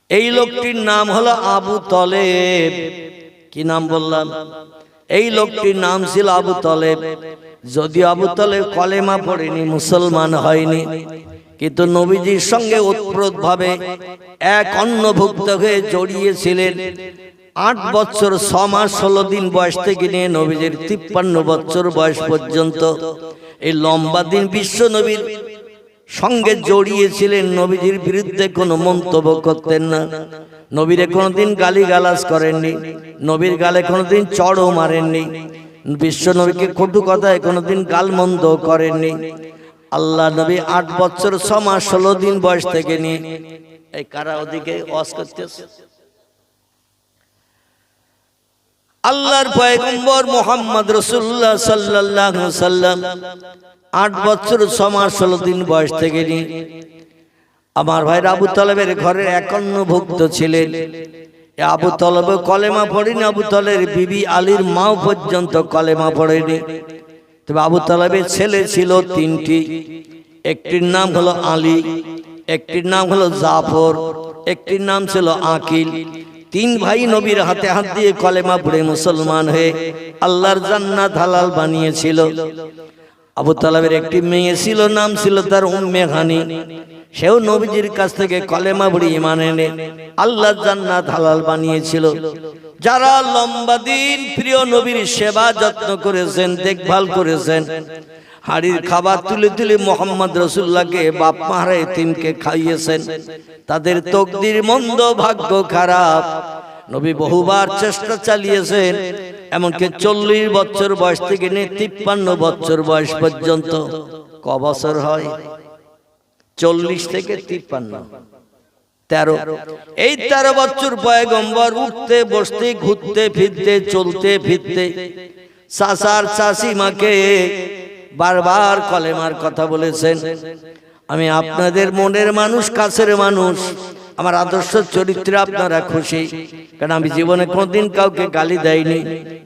এই লোকটির নাম হলো আবু তলেব। কি নাম বললাম? এই লোকটির নাম ছিল আবু তলেব। যদিও আবু তলেব কলেমা পড়েনি, মুসলমান হয়নি, কিন্তু নবীজির সঙ্গে ওতপ্রোতভাবে এক অন্নভুক্ত হয়ে জড়িয়েছিলেন। 8 বছর 6 মাস 16 দিন বয়স থেকে নিয়ে নবীজির 53 বছর বয়স পর্যন্ত এই লম্বা দিন বিশ্ব নবীর সঙ্গে জড়িয়েছিলেন। নবীজির বিরুদ্ধে কোনো মন্তব্য করতেন না, নবীরে কোনোদিন গালিগালাজ করেননি, নবীর গালে কোনোদিন চড়ও মারেননি, বিশ্ব নবীকে কটু কথায় কোনোদিন গালমন্দ করেননি। আল্লাহ নবী 8 বছর 6 মাস 16 দিন বয়স থেকে নিয়ে এই কারা ওদিকে ওয়াজ করতেছে, আল্লাহর পয়গম্বর মুহাম্মদ রাসূলুল্লাহ সাল্লাল্লাহু আলাইহি সাল্লাম 8 বছর 6 মাস 16 দিন বয়স থেকে নিয়ে আমার ভাই আবু তলেবের ঘরের একান্নভুক্ত ছিলেন। আবু তলেব কলেমা পড়েনি, আবু তলেবের বিবি আলীর মাও পর্যন্ত কলেমা পড়েনি। তবে আবু তলেবের ছেলে ছিল 3টি। একটির নাম হলো আলী, একটির নাম হলো জাফর, একটির নাম ছিল আকিল। 3 ভাই নবীর হাতে হাত দিয়ে কলেমা পড়ে মুসলমান হয়ে আল্লাহর জান্নাত হালাল বানিয়েছিল। আবু তালেবের একটি মেয়ে ছিল, নাম ছিল তার উম্মে হানি। সেও নবীজির কাছ থেকে কলেমা পড়ে ঈমান এনে আল্লাহর জান্নাত হালাল বানিয়েছিল। যারা লম্বা দিন প্রিয় নবীর সেবা যত্ন করেছেন, দেখভাল করেছেন, হাড়ির খাবার তুলে তুলে মুহাম্মদ রাসূলুল্লাহকে বাপ মারা এতিমকে খাইয়েছেন, তাদের তকদির মন্দ, ভাগ্য খারাপ। নবী বহুবার চেষ্টা চালিয়েছেন, এমনকি 40 বছর বয়স থেকে নিয়ে 53 বছর বয়স পর্যন্ত। ক বছর হয়? 40 থেকে 53, 13। এই 13 বছর পয়গম্বর উঠতে বসতে, ঘুরতে ফিরতে, চলতে ফিরতে চাচার চাচিমাকে বারবার কলেমার কথা বলেছেন। আমি আপনাদের মনের মানুষ, কাছের মানুষ, আমার আদর্শ চরিত্রে আপনারা খুশি, কারণ আমি জীবনে কোনোদিন কাউকে গালি দেয়নি,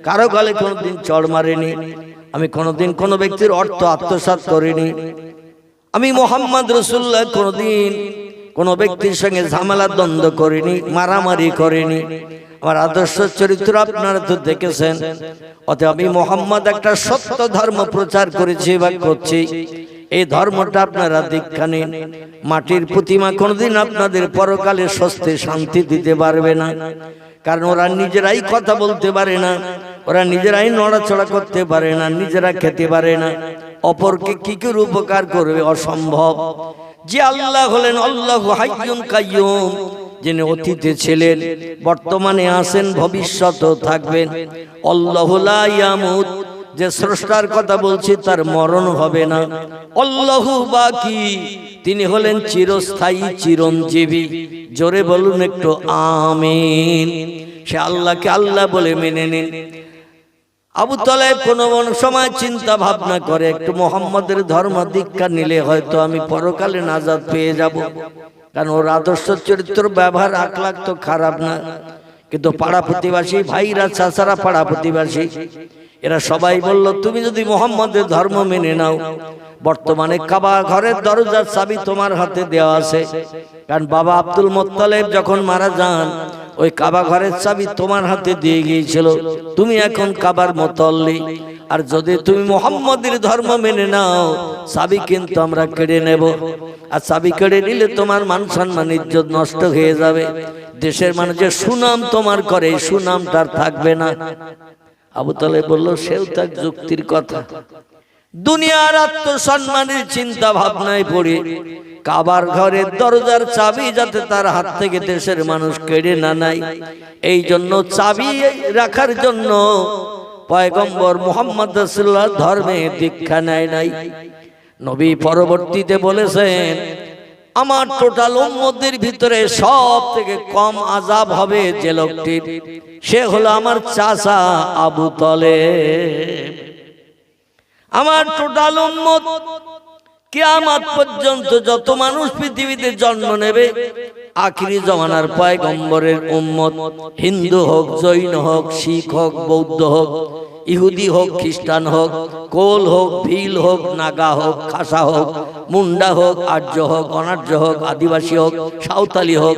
কারো গালে কোনোদিন চড় মারিনি, আমি কোনোদিন কোনো ব্যক্তির অর্থ আত্মসাৎ করিনি, আমি মুহাম্মদ রাসূলুল্লাহ কোনোদিন কোনো ব্যক্তির সঙ্গে ঝামেলা দ্বন্দ্ব করিনি, মারামারি করিনি। আমার আদর্শ চরিত্র আপনারা তো দেখেছেন। অতএব আমি মুহাম্মদ একটা সত্য ধর্ম প্রচার করেছি বা করছি, এই ধর্মটা আপনারা দীক্ষা নিন। মাটির প্রতিমা কোনোদিন আপনাদের পরকালে স্বস্তি শান্তি দিতে পারবে না, কারণ ওরা নিজেরাই কথা বলতে পারে না, ওরা নিজেরাই নড়াচড়া করতে পারে না, নিজেরা খেতে পারে না, অপরকে কি করে উপকার করবে? অসম্ভব। যে আল্লাহ হলেন আল্লাহু হাইয়ুন কাইয়ুম, যিনি অতীতে ছিলেন, বর্তমানে আছেন, ভবিষ্যতেও থাকবেন। আল্লাহু লা ইয়ামুত, যে স্রষ্টার কথা বলছি তার মরণ হবে না। আল্লাহু বাকি, তিনি হলেন চিরস্থায়ী, চিরঞ্জীবী। জোরে বলুন একটু আমিন। সে আল্লাহকে আল্লাহ বলে মেনে নিন। আবু তালেব কোনো সময় চিন্তা ভাবনা করে, একটু মুহাম্মদের ধর্ম দীক্ষা নিলে হয়তো আমি পরকালে নাজাত পেয়ে যাব, কারণ ওর আদর্শ চরিত্র, ব্যবহার, আখলাক তো খারাপ না। কিন্তু পাড়া প্রতিবাসী ভাইরা, চাচারা, পাড়া প্রতিবাসী, এরা সবাই বলল, তুমি যদি মুহাম্মদের ধর্ম মেনে নাও, বর্তমানে কাবা ঘরের দরজার চাবি তোমার হাতে দেওয়া আছে, কারণ বাবা আব্দুল মুত্তালিব যখন মারা যান, ওই কাবা ঘরের চাবি তোমার হাতে দিয়ে গিয়েছিল, তুমি এখন কাবার মুতাল্লি। আর যদি তুমি মুহাম্মদের ধর্ম মেনে নাও, চাবি কিন্তু আমরা কেড়ে নেব, আর চাবি কেড়ে নিলে তোমার মান সম্মান, ইজ্জত নষ্ট হয়ে যাবে, দেশের মানুষের সুনাম তোমার করে, এই সুনামটা থাকবে না। আবু তালেব বলল, সেও তার যুক্তির কথা। দুনিয়ার আত্মসম্মানের চিন্তা ভাবনায় পড়ে কাবার ঘরের দরজার চাবি যাতে তার হাত থেকে দেশের মানুষ কেড়ে না নেয়, এই জন্য চাবি রাখার জন্য পয়গম্বর মুহাম্মদ রাসূলুল্লাহ ধর্মে দীক্ষা নেয় নাই। নবী পরবর্তীতে বলেছেন, আমার টোটাল উম্মতের ভিতরে সব থেকে কম আযাব হবে যে লোকটির, সে হলো আমার চাচা আবু তালেব। আমার টোটাল উম্মত কিয়ামত পর্যন্ত যত মানুষ পৃথিবীতে জন্ম নেবে, আখিরি জামানার পয়গম্বরের উম্মত, হিন্দু হোক, জৈন হোক, শিখ হোক, বৌদ্ধ হোক, ইহুদি হোক, খ্রিস্টান হোক, কোল হোক, ভিল হোক, নাগা হোক, খাসা হোক, মুন্ডা হোক, আর্য হোক, অনার্য হোক, আদিবাসী হোক, সাঁওতালি হোক,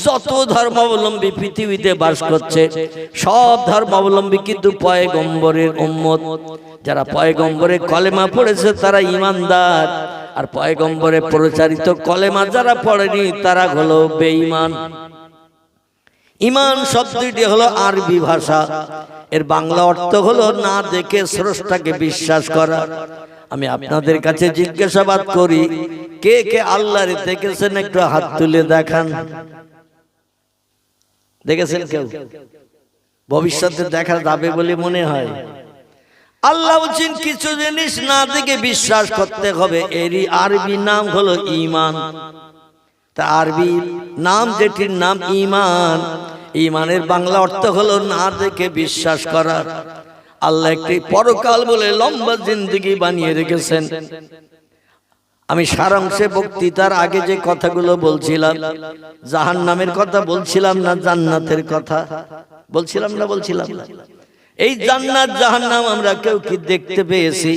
যত ধর্মাবলম্বী পৃথিবীতে বাস করছে সব ধর্মাবলম্বী কিন্তু পয়গম্বরের উম্মত। যারা পয়গম্বরের কলেমা পড়েছে তারা ঈমানদার, আর পয়গম্বরে প্রচারিত কলেমা যারা পড়েনি তারা হলো বেঈমান। ঈমান শব্দটি হলো আরবি ভাষা, এর বাংলা অর্থ হলো না দেখে স্রষ্টাকে বিশ্বাস করা। আমি আপনাদের কাছে জিজ্ঞাসাবাদ করি, কে কে আল্লাহরে দেখেছেন? একটু হাত তুলে দেখান। দেখেছেন কেউ? ভবিষ্যতে দেখা যাবে বলে মনে হয়? আল্লাহ বলছেন কিছু জিনিস না দেখে বিশ্বাস করতে হবে, এরই আরবি নাম হলো ঈমান। তা আরবি নাম যেটির নাম ঈমান, ঈমানের বাংলা অর্থ হলো না দেখে বিশ্বাস করা। আল্লাহ একটি পরকাল বলে লম্বা জিন্দেগি বানিয়ে রেখেছেন। আমি সারাংশে বক্তৃতার আগে যে কথাগুলো বলছিলাম, জাহান্নামের কথা বলছিলাম না জান্নাতের কথা বলছিলাম না? বলছিলাম। এই জান্নাত জাহান্নাম আমরা কেউ কি দেখতে পেয়েছি?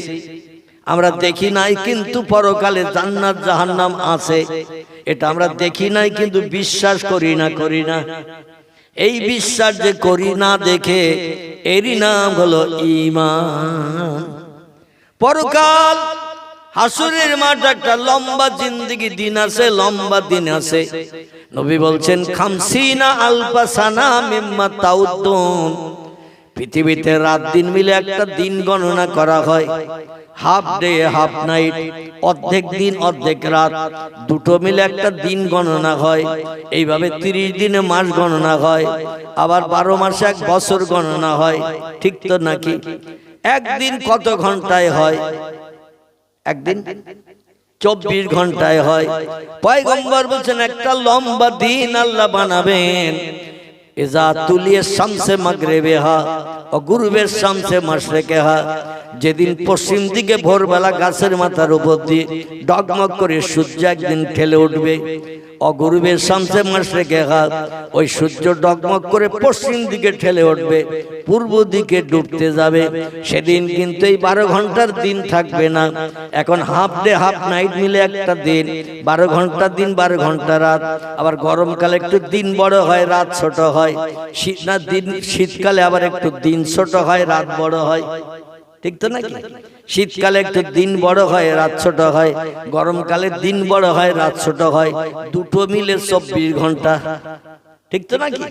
আমরা দেখি নাই, কিন্তু পরকালে জান্নাত জাহান্নাম আছে, এটা আমরা দেখি নাই কিন্তু বিশ্বাস করি না। এই বিশ্বাস যে করি না দেখে, এরই নাম হলো ঈমান। পরকাল হাসরের মাঠ একটা লম্বা জিন্দেগি দিন আছে, লম্বা দিন আছে। নবী বলছেন খামসিনা আলফা সানা মিম্মা তাউদ্দুন। পৃথিবীতে রাত দিন মিলে একটা দিন গণনা করা হয়, হাফ ডে হাফ নাইট, অর্ধেক দিন অর্ধেক রাত, দুটো মিলে একটা দিন গণনা হয়। এইভাবে 30 দিনে মাস গণনা হয়, আবার 12 মাসে এক বছর গণনা হয়। ঠিক তো নাকি? একদিন কত ঘন্টায় হয়? একদিন 24 ঘন্টায় হয়। পয়গম্বর বলছেন একটা লম্বা দিন আল্লাহ বানাবেন। ইজা তুলিয়ে শামসে মাগরিবেহা ও গুরুবের শামসে মাশরিকেহা। যেদিন পশ্চিম দিকে ভোরবেলা গাছের মাথার উপর দিয়ে ডগমগ করে সূর্য একদিন ঠেলে উঠবে, অগুরুবের শামসে মাশরিকেহা, ওই সূর্য ডগমগ করে পশ্চিম দিকে ঠেলে উঠবে, পূর্ব দিকে ডুবতে যাবে। সেদিন কিন্তু এই 12 ঘন্টার দিন থাকবে না। এখন হাফ ডে হাফ নাইট মিলে একটা দিন, 12 ঘন্টা দিন 12 ঘন্টা রাত। আবার গরমকালে একটু দিন বড় হয়, রাত ছোট হয়। শীতকালে আবার একটু দিন ছোট হয়, রাত বড় হয়। ঠিক তো নাকি? শীতকালে একটু দিন বড় হয়, রাত ছোট হয়। গরমকালে দিন বড় হয়, রাত ছোট হয়। দুটো মিলে 24 ঘন্টা। ঠিক তো নাকি?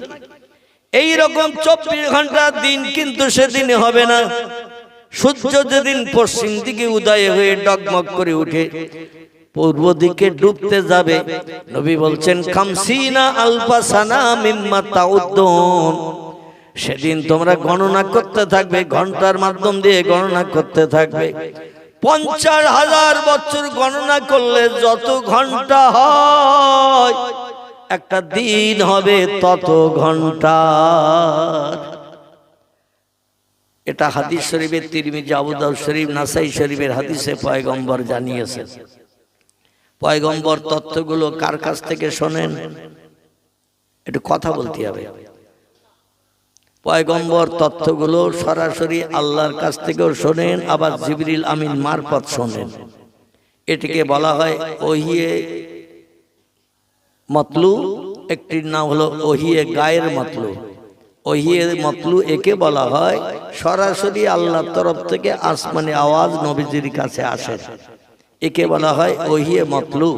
এই রকম 24 ঘন্টা দিন কিন্তু সেদিনে হবে না। সূর্য যেদিন পশ্চিম দিকে উদয় হয়ে ডগমগ করে উঠে পূর্ব দিকে ডুবতে যাবে, নবী বলছেন খামসিনা আলফা সানা মিম্মা তাউদ্দুন। সেদিন তোমরা গণনা করতে থাকবে, ঘন্টার মাধ্যম দিয়ে গণনা করতে থাকবে। 50,000 বছর গণনা করলে যত ঘন্টা হয়, একটা দিন হবে তত ঘন্টা। এটা হাদিস শরীফের তিরমিজি, আবু দাউদ শরীফ, নাসাই শরীফের হাদিসে পয়গম্বর জানিয়েছেন। পয়গম্বর তত্ত্বগুলো কার কাছ থেকে শোনেন? একটু কথা বলতে হবে। পয়গম্বর তত্ত্বগুলো সরাসরি আল্লাহর কাছ থেকেও শোনেন, আবার জিবরিল আমিন মারফত শোনেন। এটিকে বলা হয় ওহিয়ে মতলু, একটির নাম হলো ওহিয়ে গায়ের মতলু। ওহিয়ে মতলু একে বলা হয় সরাসরি আল্লাহর তরফ থেকে আসমানে আওয়াজ নবীজির কাছে আসে, একে বলা হয় ওহিয়ে মতলু।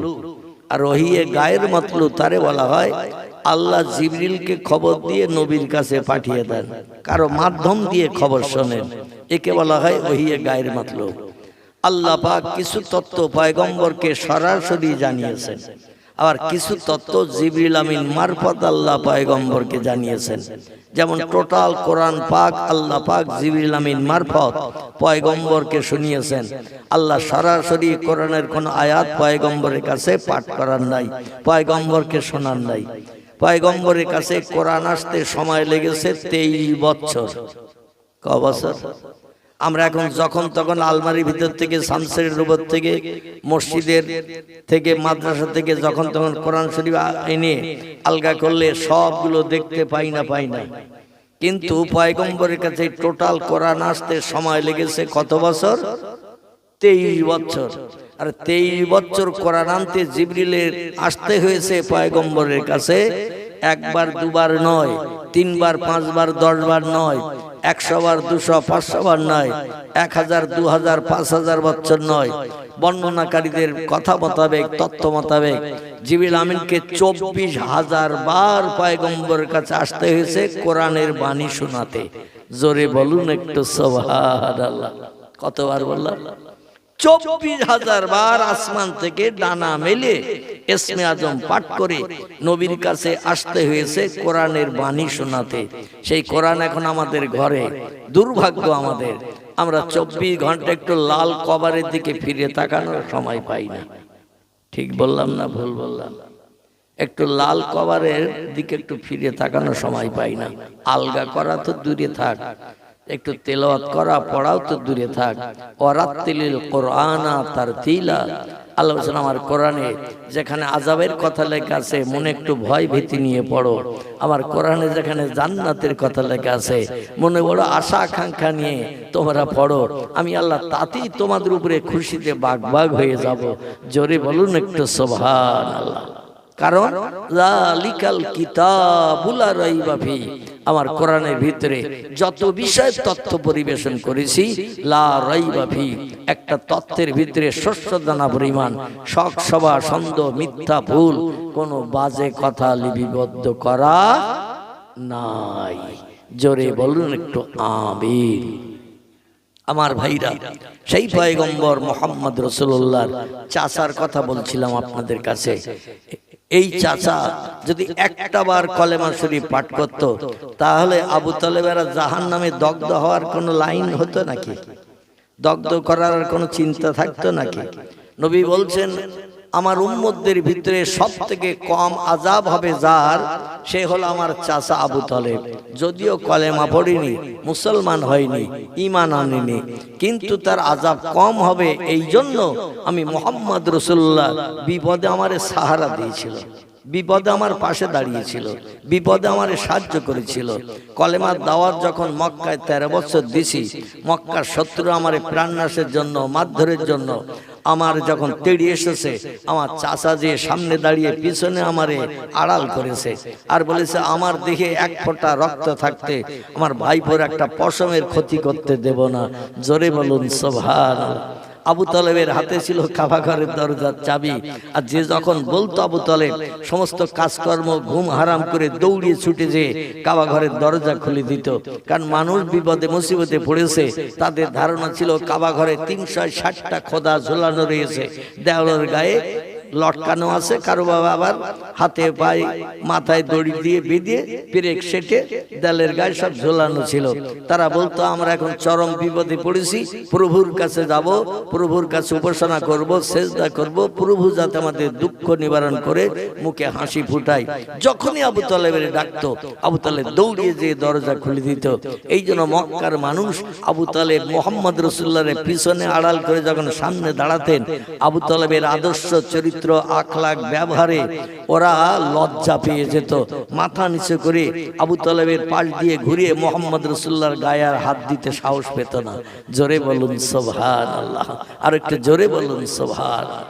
আর ওহিয়ে গায়ের মতলু তারে বলা হয় আল্লাহ জিবরিলকে খবর দিয়ে নবীর কাছে পাঠিয়ে দেন, কারো মাধ্যম দিয়ে খবর শোনেন, একে বলা হয় ওহিয়ে গায়ের মতলু। আল্লাহ পাক কিছু তত্ত্ব পয়গম্বরকে সরাসরি জানিয়েছেন, আবার কিছু তত্ত্ব জিবরিল আমিন মারফত আল্লাহ পয়গম্বরকে জানিয়েছেন। যেমন টোটাল কোরআন পাক আল্লাহ পাক জিবরিল আমিন মারফত পয়গম্বরকে শুনিয়েছেন। আল্লাহ সরাসরি কোরআনের কোন আয়াত পয়গম্বরের কাছে পাঠ করার নাই, পয়গম্বরকে শোনার নাই। পয়গম্বরের কাছে কোরআন আসতে সময় লেগেছে 23 বছর। ক বছর? আমরা এখন যখন তখন আলমারির ভিতর থেকে, শামসের উপর থেকে, মসজিদের থেকে, মাদ্রাসা থেকে যখন তখন কোরআন শরীফ এনে আলগা করলে সবগুলো দেখতে পাই না। কিন্তু পয়গম্বরের কাছে টোটাল কোরআন আসতে সময় লেগেছে কত বছর? 23 বছর। আর 23 বছর কোরআন আনতে জিবরিলের আসতে হয়েছে পয়গম্বরের কাছে একবার দুবার নয়, 3 বার 5 বার 10 বার নয়, 100 বার 200 500 বার নয়, 1000 2000 5000 বছর নয়। বর্ণনাকারীদের কথা মোতাবেক, তথ্য মোতাবেক জিবরিল আমিনকে 24,000 বার পয়গম্বরের কাছে আসতে হয়েছে কোরআনের বাণী শোনাতে। জোরে বলুন একটু সুবহানাল্লাহ। কতবার বললাম? 24,000 বার আসমান থেকে ডানা মেলে ইসমে আজম পাঠ করে নবীর কাছে আসতে হয়েছে কোরআনের বাণী শোনাতে। সেই কোরআন এখন আমাদের ঘরে। দুর্ভাগ্য আমাদের, আমরা 24 ঘন্টা একটু লাল কভারের দিকে ফিরে তাকানোর সময় পাই না। ঠিক বললাম না ভুল বললাম? একটু লাল কভারের দিকে একটু ফিরে তাকানোর সময় পাই না। আলগা করা তো দূরে থাক, একটু তেলাওয়াত করা পড়াও তো দূরে থাক। ওয়ারাত্তিলিল কুরআনা তারতিলা। আল্লাহ বলেন আমার কোরআনে যেখানে আযাবের কথা লেখা আছে মনে একটু ভয় ভীতি নিয়ে পড়ো। আমার কোরআনে যেখানে জান্নাতের কথা লেখা আছে মনে বড় আশা আকাঙ্ক্ষা নিয়ে তোমরা পড়ো। আমি আল্লাহ তাতেই তোমাদের উপরে খুশিতে বাগবাগ হয়ে যাব। জোরে বলুন একটু সুবহানাল্লাহ। কারণ যালিকাল কিতাবুল লা রাইবা ফি, আমার কোরআনের ভিতরে যত বিষয় তথ্য পরিবেশন করেছি লা রাইবা ফি, একটা তথ্যের ভিতরে শস্য দানা পরিমাণ শক সভা ছন্দ মিথ্যা ভুল কোনো বাজে কথা লিপিবদ্ধ করা নাই। জোরে বলুন একটু আমিন। আমার ভাইরা, সেই পয়গম্বর মুহাম্মদ রাসূলুল্লাহর চাচার কথা বলছিলাম আপনাদের কাছে। এই চাচা যদি একটা বার কলেমা শরীফ পাঠ করত তাহলে আবু তালেবেরা জাহান্নামে দগ্ধ হওয়ার কোনো লাইন হতো নাকি? দগ্ধ করার কোনো চিন্তা থাকতো নাকি? নবী বলছেন আমার উম্মতদের ভিতরে সবথেকে কম আযাব হবে যার, সে হলো আমার চাচা আবু তালেব। যদিও কলেমা পড়েনি, মুসলমান হয়নি, ঈমান আনেনি, কিন্তু তার আযাব কম হবে। এই জন্য আমি মুহাম্মদ রাসূলুল্লাহ বিপদে আমারে সাহারা দিয়েছিল, বিপদে আমার পাশে দাঁড়িয়েছিল, বিপদে আমারে সাহায্য করেছিল। কলেমার দাওয়াত যখন মক্কায় 13 বছর দিছি, মক্কার শত্রু আমারে প্রাণনাশের জন্য, মারধরের জন্য আমার যখন তেড়ি এসেছে, আমার চাচা যে সামনে দাঁড়িয়ে পিছনে আমারে আড়াল করেছে আর বলেছে আমার দেহে এক ফোঁটা রক্ত থাকতে আমার ভাইপোর একটা পশমের ক্ষতি করতে দেব না। জোরে বলুন সুবহানাল্লাহ। আবু তালেবের হাতে ছিল কাবা ঘরের দরজার চাবি, আর যে যখন বলতো আবু তালেব সমস্ত কাজকর্ম ঘুম হারাম করে দৌড়িয়ে ছুটে যে কাবা ঘরের দরজা খুলে দিত। কারণ মানুষ বিপদে মুসিবতে পড়েছে, তাদের ধারণা ছিল কাবা ঘরে 360টা খোদা ঝোলানো রয়েছে, দেওয়ালের গায়ে লটকানো আছে, কারো বাবা আবার হাতে পায়ে মাথায় দড়ি দিয়ে বেঁধে পেরেক সেটে দেলের গায়ে সব ঝোলানো ছিল। তারা বলতো আমরা এখন চরম বিপদে পড়েছি, প্রভুর কাছে যাব, প্রভুর কাছে উপাসনা করব, সেজদা করব, প্রভু যাতে আমাদের দুঃখ নিবারণ করে মুখে হাসি ফুটায়। যখনই আবু তালেবের ডাকতো আবু তালেব দৌড়িয়ে যে দরজা খুলে দিত। এই জন্য মক্কার মানুষ আবু তালেব মুহাম্মদ রাসূলুল্লাহর পিছনে আড়াল করে যখন সামনে দাঁড়াতেন, আবু তালেবের আদর্শ চরিত্র আখলাক ব্যবহারে ওরা লজ্জা পেয়ে যেত, মাথা নিচু করে আবু তালেবের পাশ দিয়ে ঘুরিয়ে মুহাম্মদ রাসূলুল্লাহর গায়ে আর হাত দিতে সাহস পেত না। জোরে বলুন সুবহানাল্লাহ, আর একটু জোরে বলুন সুবহানাল্লাহ।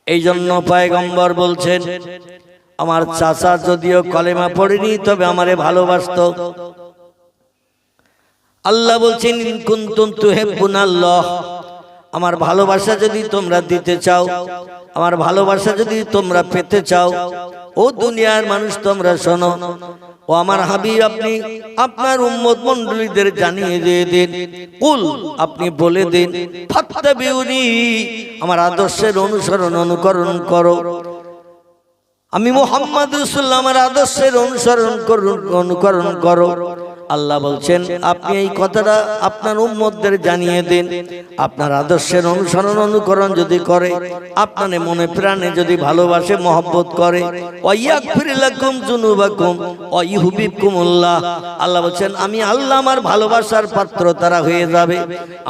এই জন্য পয়গম্বর বলছেন আমার চাচা যদিও কলেমা পড়েনি তবে আমারে ভালোবাসতো। আল্লাহ বলছেন ইন কুনতুম তুহিব্বুনাল্লাহ, আমার ভালোবাসা যদি তোমরা দিতে চাও, আমার ভালোবাসা যদি তোমরা পেতে চাও, ও দুনিয়ার মানুষ তোমরা শোনো, ও আমার হাবিব আপনি আপনার উম্মত মণ্ডলীদের জানিয়ে দিয়ে দিন, কুল আপনি বলে দিন, ফাত্তাবিউনি আমার আদর্শের অনুসরণ অনুকরণ করো। আমি মুহাম্মদ রাসূলুল্লাহ আমার আদর্শের অনুকরণ করো। আল্লাহ বলছেন আপনি এই কথাটা আপনার উম্মতদের জানিয়ে দিন। আপনার আদর্শের অনুসরণ অনুকরণ যদি করে, আপনার মনে প্রাণে যদি ভালোবাসে মহব্বত করে, ওয়াইয়াগফির লাকুম যুনুবাকুম ওয়া ইউহিব্বুকুমুল্লাহ, আল্লাহ বলছেন আমি আল্লাহ আমার ভালোবাসার পাত্র তারা হয়ে যাবে।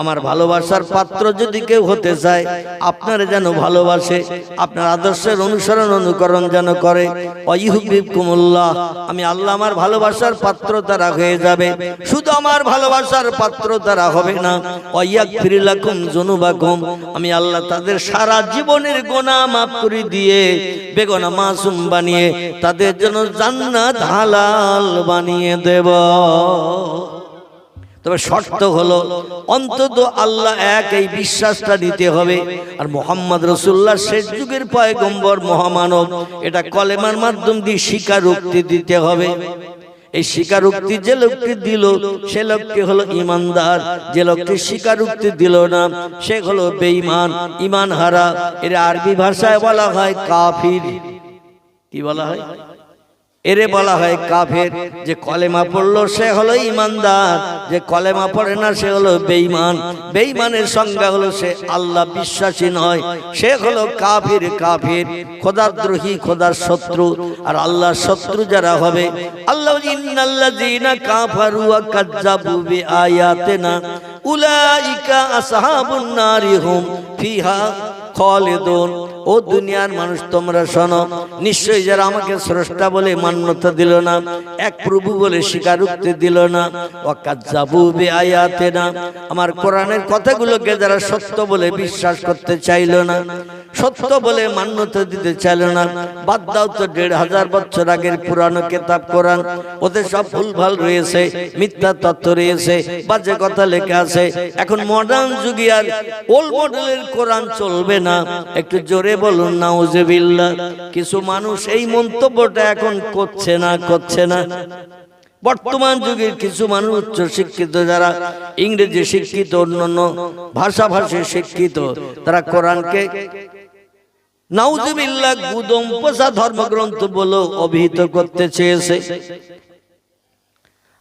আমার ভালোবাসার পাত্র যদি কেউ হতে চায়, আপনার যেন ভালোবাসে, আপনার আদর্শের অনুসরণ অনুকরণ যেন করে, ওয়া ইউহিব্বুকুমুল্লাহ, আমি আল্লাহ আমার ভালোবাসার পাত্র তারা হয়ে যাবে। যাবে। শুধু আমার ভালোবাসার পাত্র তারা হবে না, ওয়ায়াগফির লাকুম যুনুবাকুম, আমি আল্লাহ তাদের সারা জীবনের গুনাহ মাফ করে দিয়ে বেগুনাহ মাসুম বানিয়ে তাদের জন্য জান্নাত হালাল বানিয়ে দেব। তবে শর্ত হলো অন্তত আল্লাহ এক, এই বিশ্বাসটা দিতে হবে। আর মুহাম্মদ রাসূলুল্লাহ শেষ যুগের পয়গম্বর মহামানব, এটা কলেমার মাধ্যম দিয়ে স্বীকারোক্তি দিতে হবে। এই স্বীকারোক্তি যে লোকটি দিল সে লোকটি হলো ইমানদার, যে লোকটি স্বীকারোক্তি দিল না সে হলো বেঈমান, ঈমান হারা। এর আরবি ভাষায় বলা হয় কাফির। কি বলা হয়? এরে বলা হয় কাফের। যে কলেমা পড়লো সে হলো ইমানদার, যে কলেমা পড়ে না সে হলো বেঈমান। বেঈমানের সংজ্ঞা হলো সে আল্লাহ বিশ্বাসী নয়, সে হলো কাফির। কাফির খোদাদ্রোহী, খোদার শত্রু। আর আল্লাহর শত্রু যারা হবে, আল্লাহ ইন্নাল্লাযীনা কাফারু ওয়া কাযযাবু বিআয়াতিনা উলাইকা আসহাবুন নারি হুম ফিহা খালিদুন। ও দুনিয়ার মানুষ তোমরা শোনো, নিশ্চয়ই যারা আমাকে স্রষ্টা বলে মান্যতা দিল না, এক প্রভু বলে স্বীকারোক্তি দিল না, ওয়াকাযযাবু বিআয়াতিনা, আমার কোরআনের কথাগুলোকে যারা সত্য বলে বিশ্বাস করতে চাইল না, সত্য বলে মান্যতা দিতে চাইল না। বাদ দাও তো ১৫০০ বছর আগের পুরানো কিতাব কোরআন, ওদের সব ভুলভাল রয়েছে, মিথ্যা তথ্য রয়েছে, বাজে কথা লেখা আছে। এখন মডার্ন যুগে আর ওল্ড মডেলের কোরআন চলবে না। একটু জোরে বলুন নাউজুবিল্লাহ। কিছু মানুষ এই মন্তব্যটা এখন করছে না। বর্তমান যুগের কিছু মানুষ উচ্চ শিক্ষিত, যারা ইংরেজি শিক্ষিত, অন্যান্য ভাষাভাষী শিক্ষিত, তারা কোরআনকে নাউজুবিল্লাহ গুদম পোষা ধর্মগ্রন্থ বলে অভিহিত করতে চেয়েছে।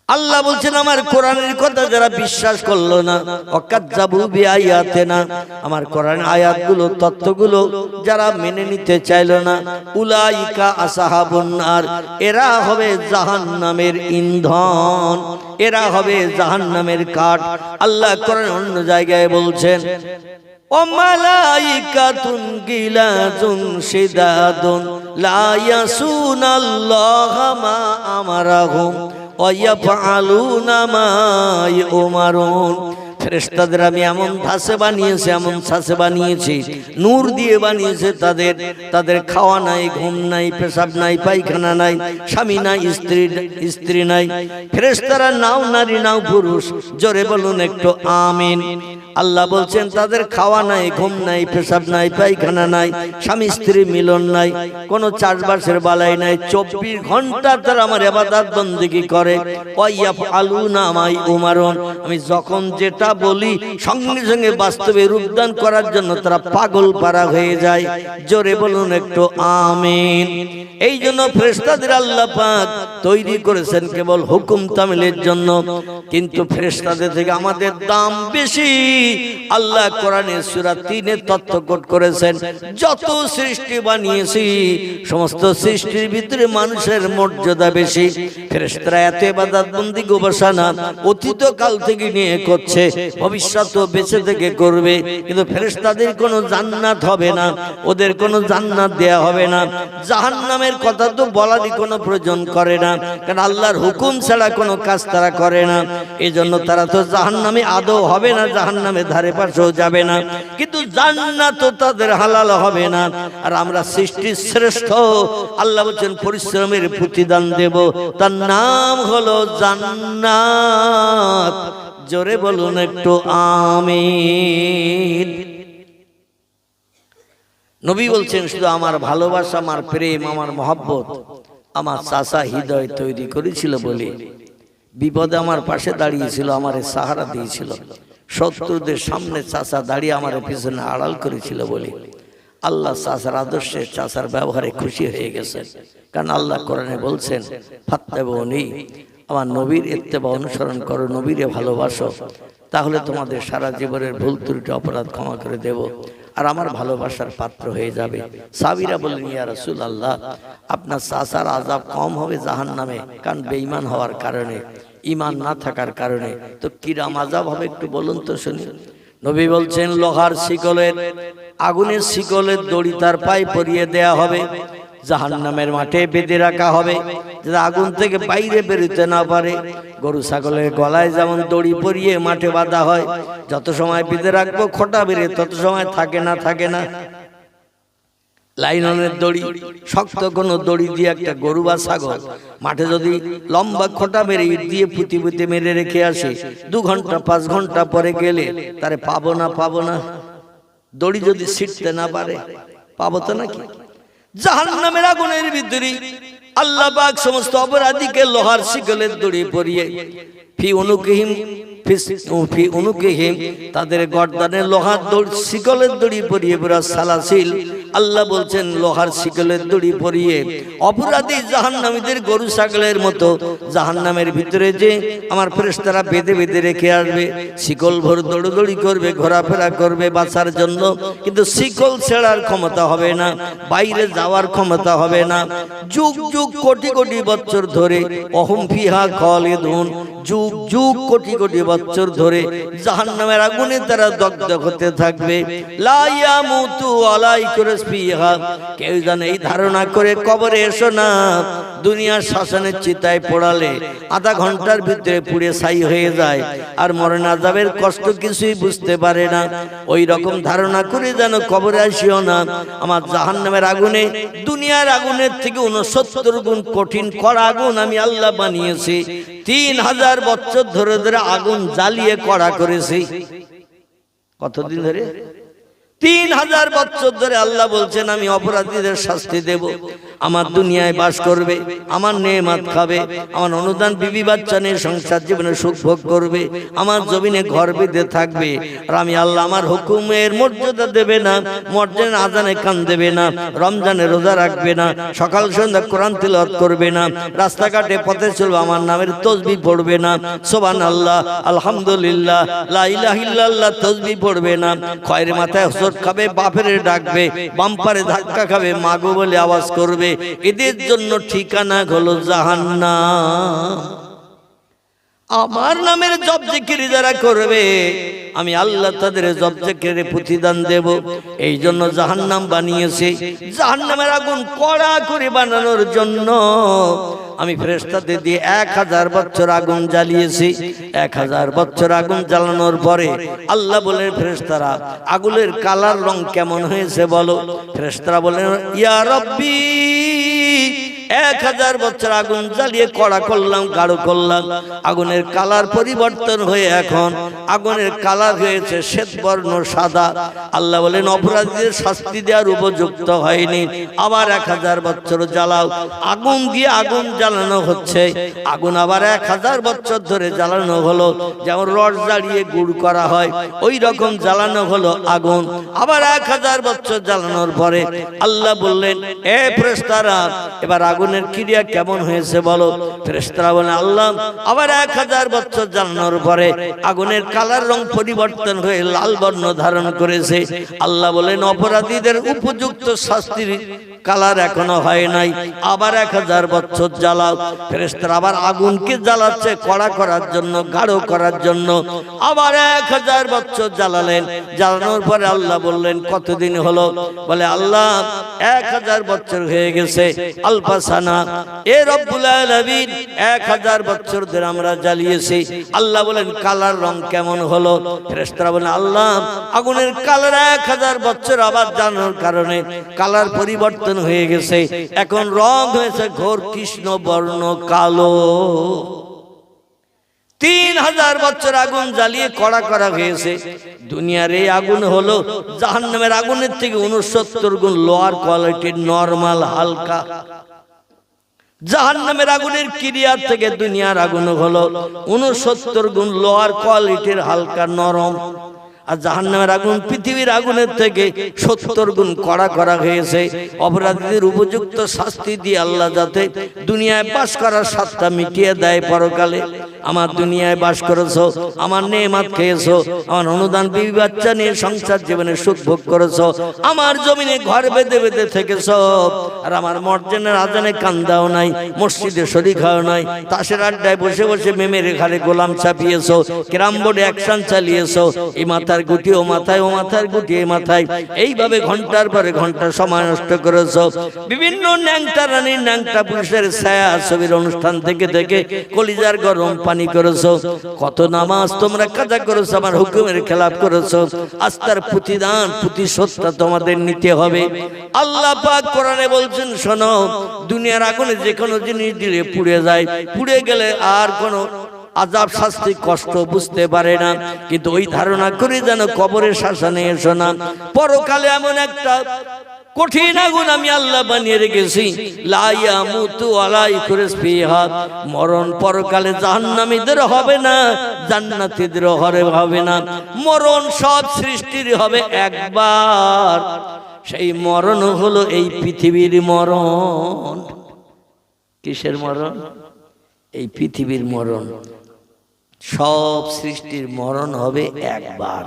আল্লাহ বলছেন আমার কোরআনের কথা যারা বিশ্বাস করলো না, ওয়াকাযযাবু বিআয়াতিনা, আমার কোরআনের আয়াতগুলো, তত্ত্বগুলো যারা মেনে নিতে চাইলো না, উলাইকা আসহাবুন নার, এরা হবে জাহান্নামের ইন্ধন, এরা হবে জাহান্নামের কাঠ। আল্লাহ কোরআন অন্য জায়গায় বলছেন ও মালাইকাতুন গিলাজুন শিদাদুন লা ইয়াসুনাল্লাহা মা আমারাহুম ওয়া ইয়াফআলুনা মা ইউমারুন। ফেরেশতাদের আমি এমন ধাসে বানিয়েছি, এমন ছাসে বানিয়েছি, নূর দিয়ে বানিয়েছে তাদের খাওয়া নাই, ঘুম নাই, পেশাব নাই, পায়খানা নাই, স্বামী নাই, স্ত্রী নাই। ফেরেশতারা নাও নারী নাও পুরুষ, জোরে বলুন একটু আমিন। আল্লাহ বলছেন তাদের খাওয়া নাই, ঘুম নাই, পেশাব নাই, পায়খানা নাই, স্বামী স্ত্রী মিলন নাই, কোনো চাষবাসের বালাই নাই, 24 ঘন্টা তারা আমার ইবাদত বন্দেগী করে। ওয়া ইয়াফআলুনা মা ইউমারুন, আমি যখন যেটা বলি সঙ্গে সঙ্গে বাস্তবে রূপদান করার জন্য তারা পাগল পারা হয়ে যায়। জোরে বলুন একটু আমিন। এই জন্য ফেরেশতাদের আল্লাহ পাক তৈরি করেছেন কেবল হুকুম তামিলের জন্য, কিন্তু ফেরেশতাদের থেকে আমাদের দাম বেশি। আল্লাহ কোরআনে সূরা ৩-এ তথ্য কোট করেছেন, যত সৃষ্টি বানিয়েছি সমস্ত সৃষ্টির ভিতরে মানুষের মর্যাদা বেশি। ফেরেশতারা এত ইবাদত বন্দেগী উপাসনা অতীত কাল থেকে নিয়ে করছে, ভবিষ্যতেও বেঁচে থেকে করবে, কিন্তু ফেরেশতাদের কোনো জান্নাত হবে না, ওদের কোনো জান্নাত দেয়া হবে না। জাহান্নামের কথা তো বলারই কোনো প্রয়োজন করে না, কারণ আল্লাহর হুকুম ছাড়া কোনো কাজ তারা করে না। এই জন্য তারা তো জাহান্নামে আদৌ হবে না, জাহান্নামের ধারে পাশেও যাবে না, কিন্তু জান্নাত তো তাদের হালাল হবে না। আর আমরা সৃষ্টির শ্রেষ্ঠ, আল্লাহ বলছেন পরিশ্রমের প্রতিদান দেব, তার নাম হলো জান্নাত। জোরে বলুন একটু আমিন। নবী বলছেন শুধু আমার ভালোবাসা, আমার প্রেম, আমার মহব্বত আমার চাচা হৃদয় তৈরি করেছিল বলে বিপদে আমার পাশে দাঁড়িয়েছিল, আমারে সাহারা দিয়েছিল। শত্রুদের সামনে চাচা দাঁড়িয়ে আমার পিছনে আড়াল করেছিল বলে আল্লাহ চাচার আদর্শে, চাচার ব্যবহারে খুশি হয়ে গেছেন। কারণ আল্লাহ কোরআনে বলছেন ফাত্তাবিউনি, আমার নবীর ইত্তেবা অনুসরণ করো, নবীরে ভালোবাসো, তাহলে তোমাদের সারা জীবনের ভুল ত্রুটি অপরাধ ক্ষমা করে দেব, আর আমার ভালোবাসার পাত্র হয়ে যাবে। সাহাবীরা বললেন ইয়া রাসূলুল্লাহ, আপনার চাচার আযাব কম হবে জাহান্নামে, কারণ বেঈমান হওয়ার কারণে, ঈমান না থাকার কারণে, তো কিরাম আযাব হবে একটু বলুন তো শুনি। নবী বলছেন লোহার শিকলের, আগুনের শিকলের দড়ি তার পায়ে পরিয়ে দেয়া হবে, জাহান্নামের মাঠে বেঁধে রাখা হবে, যাতে আগুন থেকে বাইরে বেরোতে না পারে। গরু ছাগলের গলায় যেমন দড়ি পরিয়ে মাঠে বাঁধা হয়, যত সময় বেঁধে রাখবো খোঁটা বেরিয়ে তত সময় থাকে না। লাইলনের দড়ি, শক্ত কোনো দড়ি দিয়ে একটা গরু বা ছাগল মাঠে যদি লম্বা খোঁটা মেরে ইট দিয়ে পুঁতি মেরে রেখে আসে, 2 ঘন্টা 5 ঘন্টা পরে গেলে তারে পাবো না। দড়ি যদি ছিটতে না পারে পাবো তো নাকি? জাহান্নামের আগুনের ভিতরে আল্লাহ পাক সমস্ত অপরাধীকে লোহার শিকলের দড়ি পরিয়ে ফি উনুকিহিম তাদের গর্দানে লোহার শিকলের দড়ি পরিয়ে পুরা সালাসিল। আল্লাহ বলছেন লোহার শিকলের দড়ি পরিয়ে অপরাধী জাহান্নামীদের গরু ছাগলের মতো জাহান্নামের ভিতরে যে আমার ফেরেশতারা বেঁধে রেখে আসবে। শিকল ভর দৌড়দৌড়ি করবে, ঘোরাফেরা করবে বাঁচার জন্য, কিন্তু শিকল ছেড়ার ক্ষমতা হবে না, বাইরে যাওয়ার ক্ষমতা হবে না। যুগ যুগ কোটি কোটি বছর ধরে অহম ফিহা খালিদুন, যুগ যুগ কোটি কোটি বছর ধরে জাহান্নামের আগুনে তারা দগ্ধ হতে থাকবে। লা ইয়ামুতু আলাইকুম ফিহা, কেউ যেন এই ধারণা করে কবরে এসো না, দুনিয়ার শ্মশানের চিতায় পোড়ালে আধা ঘন্টার ভিতরে পুড়ে ছাই হয়ে যায়, আর মরণ আযাবের কষ্ট কিছুই বুঝতে পারে না। ওই রকম ধারণা করে যেন কবরে আসিও না। আমার জাহান্নামের আগুনে দুনিয়ার আগুনের থেকে 69 গুণ কঠিন কড়া আগুন আমি আল্লাহ বানিয়েছি। 3000 বছর ধরে আগুন জ্বালিয়ে কড়া করেছি। কতদিন ধরে? 3000 বছর ধরে আল্লাহ বলছেন আমি অপরাধীদের শাস্তি দেব। আমার দুনিয়ায় বাস করবে, আমার নেয়ামত খাবে, আমার অনুদান বিবি বাচ্চা নিয়ে সংসার জীবনে সুখ ভোগ করবে, আমার জমিনে ঘর বেঁধে থাকবে। আর আমি আল্লাহ আমার হুকুমের মর্যাদা দেবে না, মর্যাদা আজানে কান দেবে না, রমজানে রোজা রাখবে না, সকাল সন্ধ্যা কোরআন তিলাওয়াত করবে না, রাস্তাঘাটে পথে চলবে আমার নামের তাসবিহ পড়বে না, সুবহানাল্লাহ আলহামদুলিল্লাহ লা ইলাহা ইল্লাল্লাহ তাসবিহ পড়বে না, খয়ের মাথায় হসরত খাবে, বাপের ডাকবে, বাম্পারে ধাক্কা খাবে, মাগো বলে আওয়াজ করবে। এদের জন্য ঠিকানা হলো জাহান্নাম। আমার নামের জপ জিকির যারা করবে আমি আল্লাহ তাদের জপ জিকিরের প্রতিদান দেব। এই জন্য জাহান্নাম বানিয়েছে। জাহান্নামের আগুন কড়া করে বানানোর জন্য আমি ফেরেশতাদের দিয়ে 1000 বছর আগুন জ্বালিয়েছি। 1000 বছর আগুন জ্বালানোর পরে আল্লাহ বলেন ফেরেশতারা আগুনের কালার রং কেমন হয়েছে বলো? ফেরেশতারা বলেন ইয়া রব্বি 1000 বছর আগুন জ্বালিয়ে কড়া করলাম, গাঢ় করলাম, আগুনের কালার পরিবর্তন হয়ে এখন আগুনের কালার হয়েছে শ্বেতবর্ণ সাদা। আল্লাহ বলেন অপরাধীদের শাস্তি দেওয়ার উপযুক্ত হয়নি, আবার 1000 বছর জ্বালাও। আগুন দিয়ে আগুন জ্বালানো হচ্ছে, আগুন আবার 1000 বছর ধরে জ্বালানো হলো। যেমন রড জ্বালিয়ে গুড় করা হয় ওই রকম জ্বালানো হলো আগুন। আবার 1000 বছর জ্বালানোর পরে আল্লাহ বললেন এ ফেরেশতারা এবার আগুনের ক্রিয়া কেমন হয়েছে বলো? ফেরেশতারা বলেন আল্লাহ আবার 1000 বছর জ্বালানোর পরে আগুনের কালার রং পরিবর্তন হয়ে লাল বর্ণ ধারণ করেছে। আল্লাহ বলেন অপরাধীদের উপযুক্ত শাস্তির কালার এখনো হয় নাই, আবার 1000 বছর জ্বালাও। ফেরেশতারা আবার আগুনকে জ্বালাচ্ছে কড়া করার জন্য, গাঢ় করার জন্য। আবার 1000 বছর জ্বালালেন। জ্বালানোর পরে আল্লাহ বললেন কতদিন হলো? বলে আল্লাহ 1000 বছর হয়ে গেছে। আলফাসানা এ রব্বুল আলামিন 1000 বছর ধরে আমরা জ্বালিয়েছি। আল্লাহ বলেন কালার রং কেমন হলো? ফেরেশতারা বলেন আল্লাহ আগুনের কালার 1000 বছর আবার জ্বালানোর কারণে কালার পরিবর্তন হয়ে গেছে, এখন রং হয়েছে ঘোর কৃষ্ণ বর্ণ কালো। 3000 বছর আগুন জ্বালিয়ে কড়া করা হয়েছে। দুনিয়ার এই আগুন হলো জাহান্নামের আগুনের থেকে 69 গুণ লোয়ার কোয়ালিটির, নরমাল, হালকা। জাহান্নামের আগুনের ক্রিয়ার থেকে দুনিয়ার আগুন হলো 69 গুণ লোয়ার কোয়ালিটির, হালকা, নরম। আর জাহান্নামের আগুন পৃথিবীর আগুনের থেকে 70 গুণ কড়া করা হয়েছে। অপরাধীদের উপযুক্ত শাস্তি দিয়ে আল্লাহ যাতে দুনিয়ায় বাস করার স্বাদটা মিটিয়ে দেয় পরকালে। আমার দুনিয়ায় বাস করেছো, আমার নেয়ামত খেয়েছো, আমার অনুদান বিবি বাচ্চা নিয়ে সংসার জীবনে সুখ ভোগ করেছো, আমার জমিনে ঘর বেঁধে থেকেছো, আর আমার মর্জিনার আজানে কান দাও নাই, মসজিদে শরীক হও নাই, তাসের আড্ডায় বসে বসে মেমের ঘাড়ে গোলাম চাপিয়েছো, ক্যারাম বোর্ডে অ্যাকশন চালিয়েছো। এই মাথা মাথার গুটি ও মাথায়, ও মাথার গুটি এ মাথায়, এইভাবে ঘন্টার পরে ঘন্টা সময় নষ্ট করেছো। বিভিন্ন ন্যাংটা রানীর ন্যাংটা পুরুষের ছায়া ছবির অনুষ্ঠান থেকে থেকে কলিজার গরম পানি করেছো। কত নামাজ তোমরা কাজা করেছো, আমার হুকুমের খেলাপ করেছো। আস্তার প্রতিদান প্রতিশোধটা তোমাদের নিতে হবে। আল্লাহ পাক কোরআনে বলছেন, শোনো, দুনিয়ার আগুনে যে কোনো জিনিস দিলে পুড়ে যায়, পুড়ে গেলে আর কোনো আযাব শাস্তি কষ্ট বুঝতে পারে না, কিন্তু ওই ধারণা করে যেন কবরের শাসনে এসো না। পরকালে এমন একটা কঠিন আগুন আমি আল্লাহ বানিয়ে রেখেছি, লা ইয়ামুতু ওয়ালা ইখরাজ ফিহা, মরণ পরকালে জাহান্নামীদের হবে না, জান্নাতীদের হবে না। মরণ সব সৃষ্টির হবে একবার। সেই মরণ হলো এই পৃথিবীর মরণ। কিসের মরণ? এই পৃথিবীর মরণ। সব সৃষ্টির মরণ হবে একবার।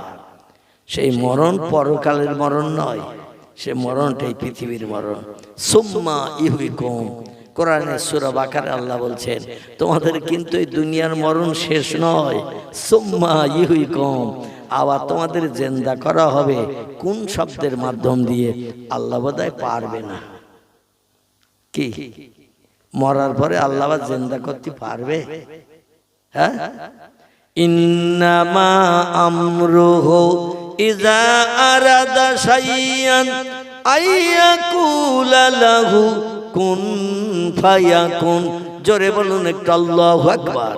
সেই মরণ পরকালের মরণ নয়, সে মরণটাই পৃথিবীর মরণ। সুম্মা ইউহিকুম, কোরআনে সূরা বাকারা আল্লাহ বলছেন, তোমাদের কিন্তু এই দুনিয়ার মরণ শেষ নয়। সুম্মা ইউহিকুম, আবার তোমাদের জিন্দা করা হবে। কোন শব্দের মাধ্যম দিয়ে? আল্লাহ বোধহয় পারবে না। কি মরার পরে আল্লাহ আবার জিন্দা করতে পারবে? হ্যাঁ, ইন্নামা আমরুহু ইযা আরাদা শাইয়ান আইয়াকুলা লাহু কুন ফায়াকুন। জোরে বলুন একটু আল্লাহু আকবার।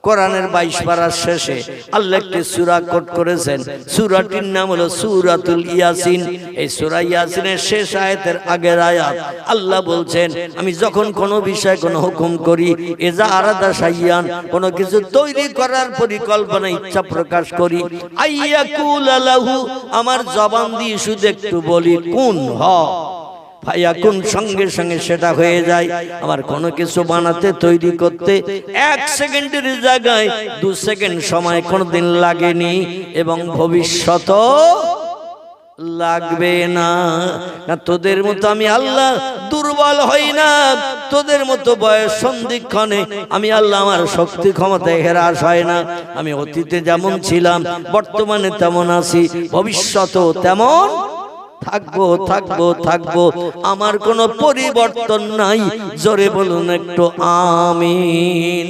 কোরআনের 22 পারার শেষে আল্লাহ একটি সূরা কোট করেছেন। সূরাটির নাম হলো সূরাতুল ইয়াসিন। এই সূরা ইয়াসিনের শেষ আয়াতের আগের আয়াত আল্লাহ বলছেন, আমি যখন কোনো বিষয় কোনো হুকুম করি, ইজা আরাদা শাইয়ান, কোনো কিছু তৈরি করার পরিকল্পনা ইচ্ছা প্রকাশ করি, আইয়াকুল লাহু, আমার জবান দিয়ে শুধু একটু বলি কুন হ ফায়াকুন, সঙ্গে সঙ্গে সেটা হয়ে যায়। আমার কোনো কিছু বানাতে তৈরি করতে 1 সেকেন্ডের জায়গায় 2 সেকেন্ড সময় কোনোদিন লাগেনি, এবং ভবিষ্যতও লাগবে না। তোদের মতো আমি আল্লাহ দুর্বল হই না, তোদের মতো বয়স সন্ধিক্ষণে আমি আল্লাহ আমার শক্তি ক্ষমতায় হ্রাস হয় না। আমি অতীতে যেমন ছিলাম বর্তমানে তেমন আছি, ভবিষ্যতেও তেমন থাকবো থাকবো থাকবো। আমার কোনো পরিবর্তন নাই। জোরে বলুন একটু আমিন।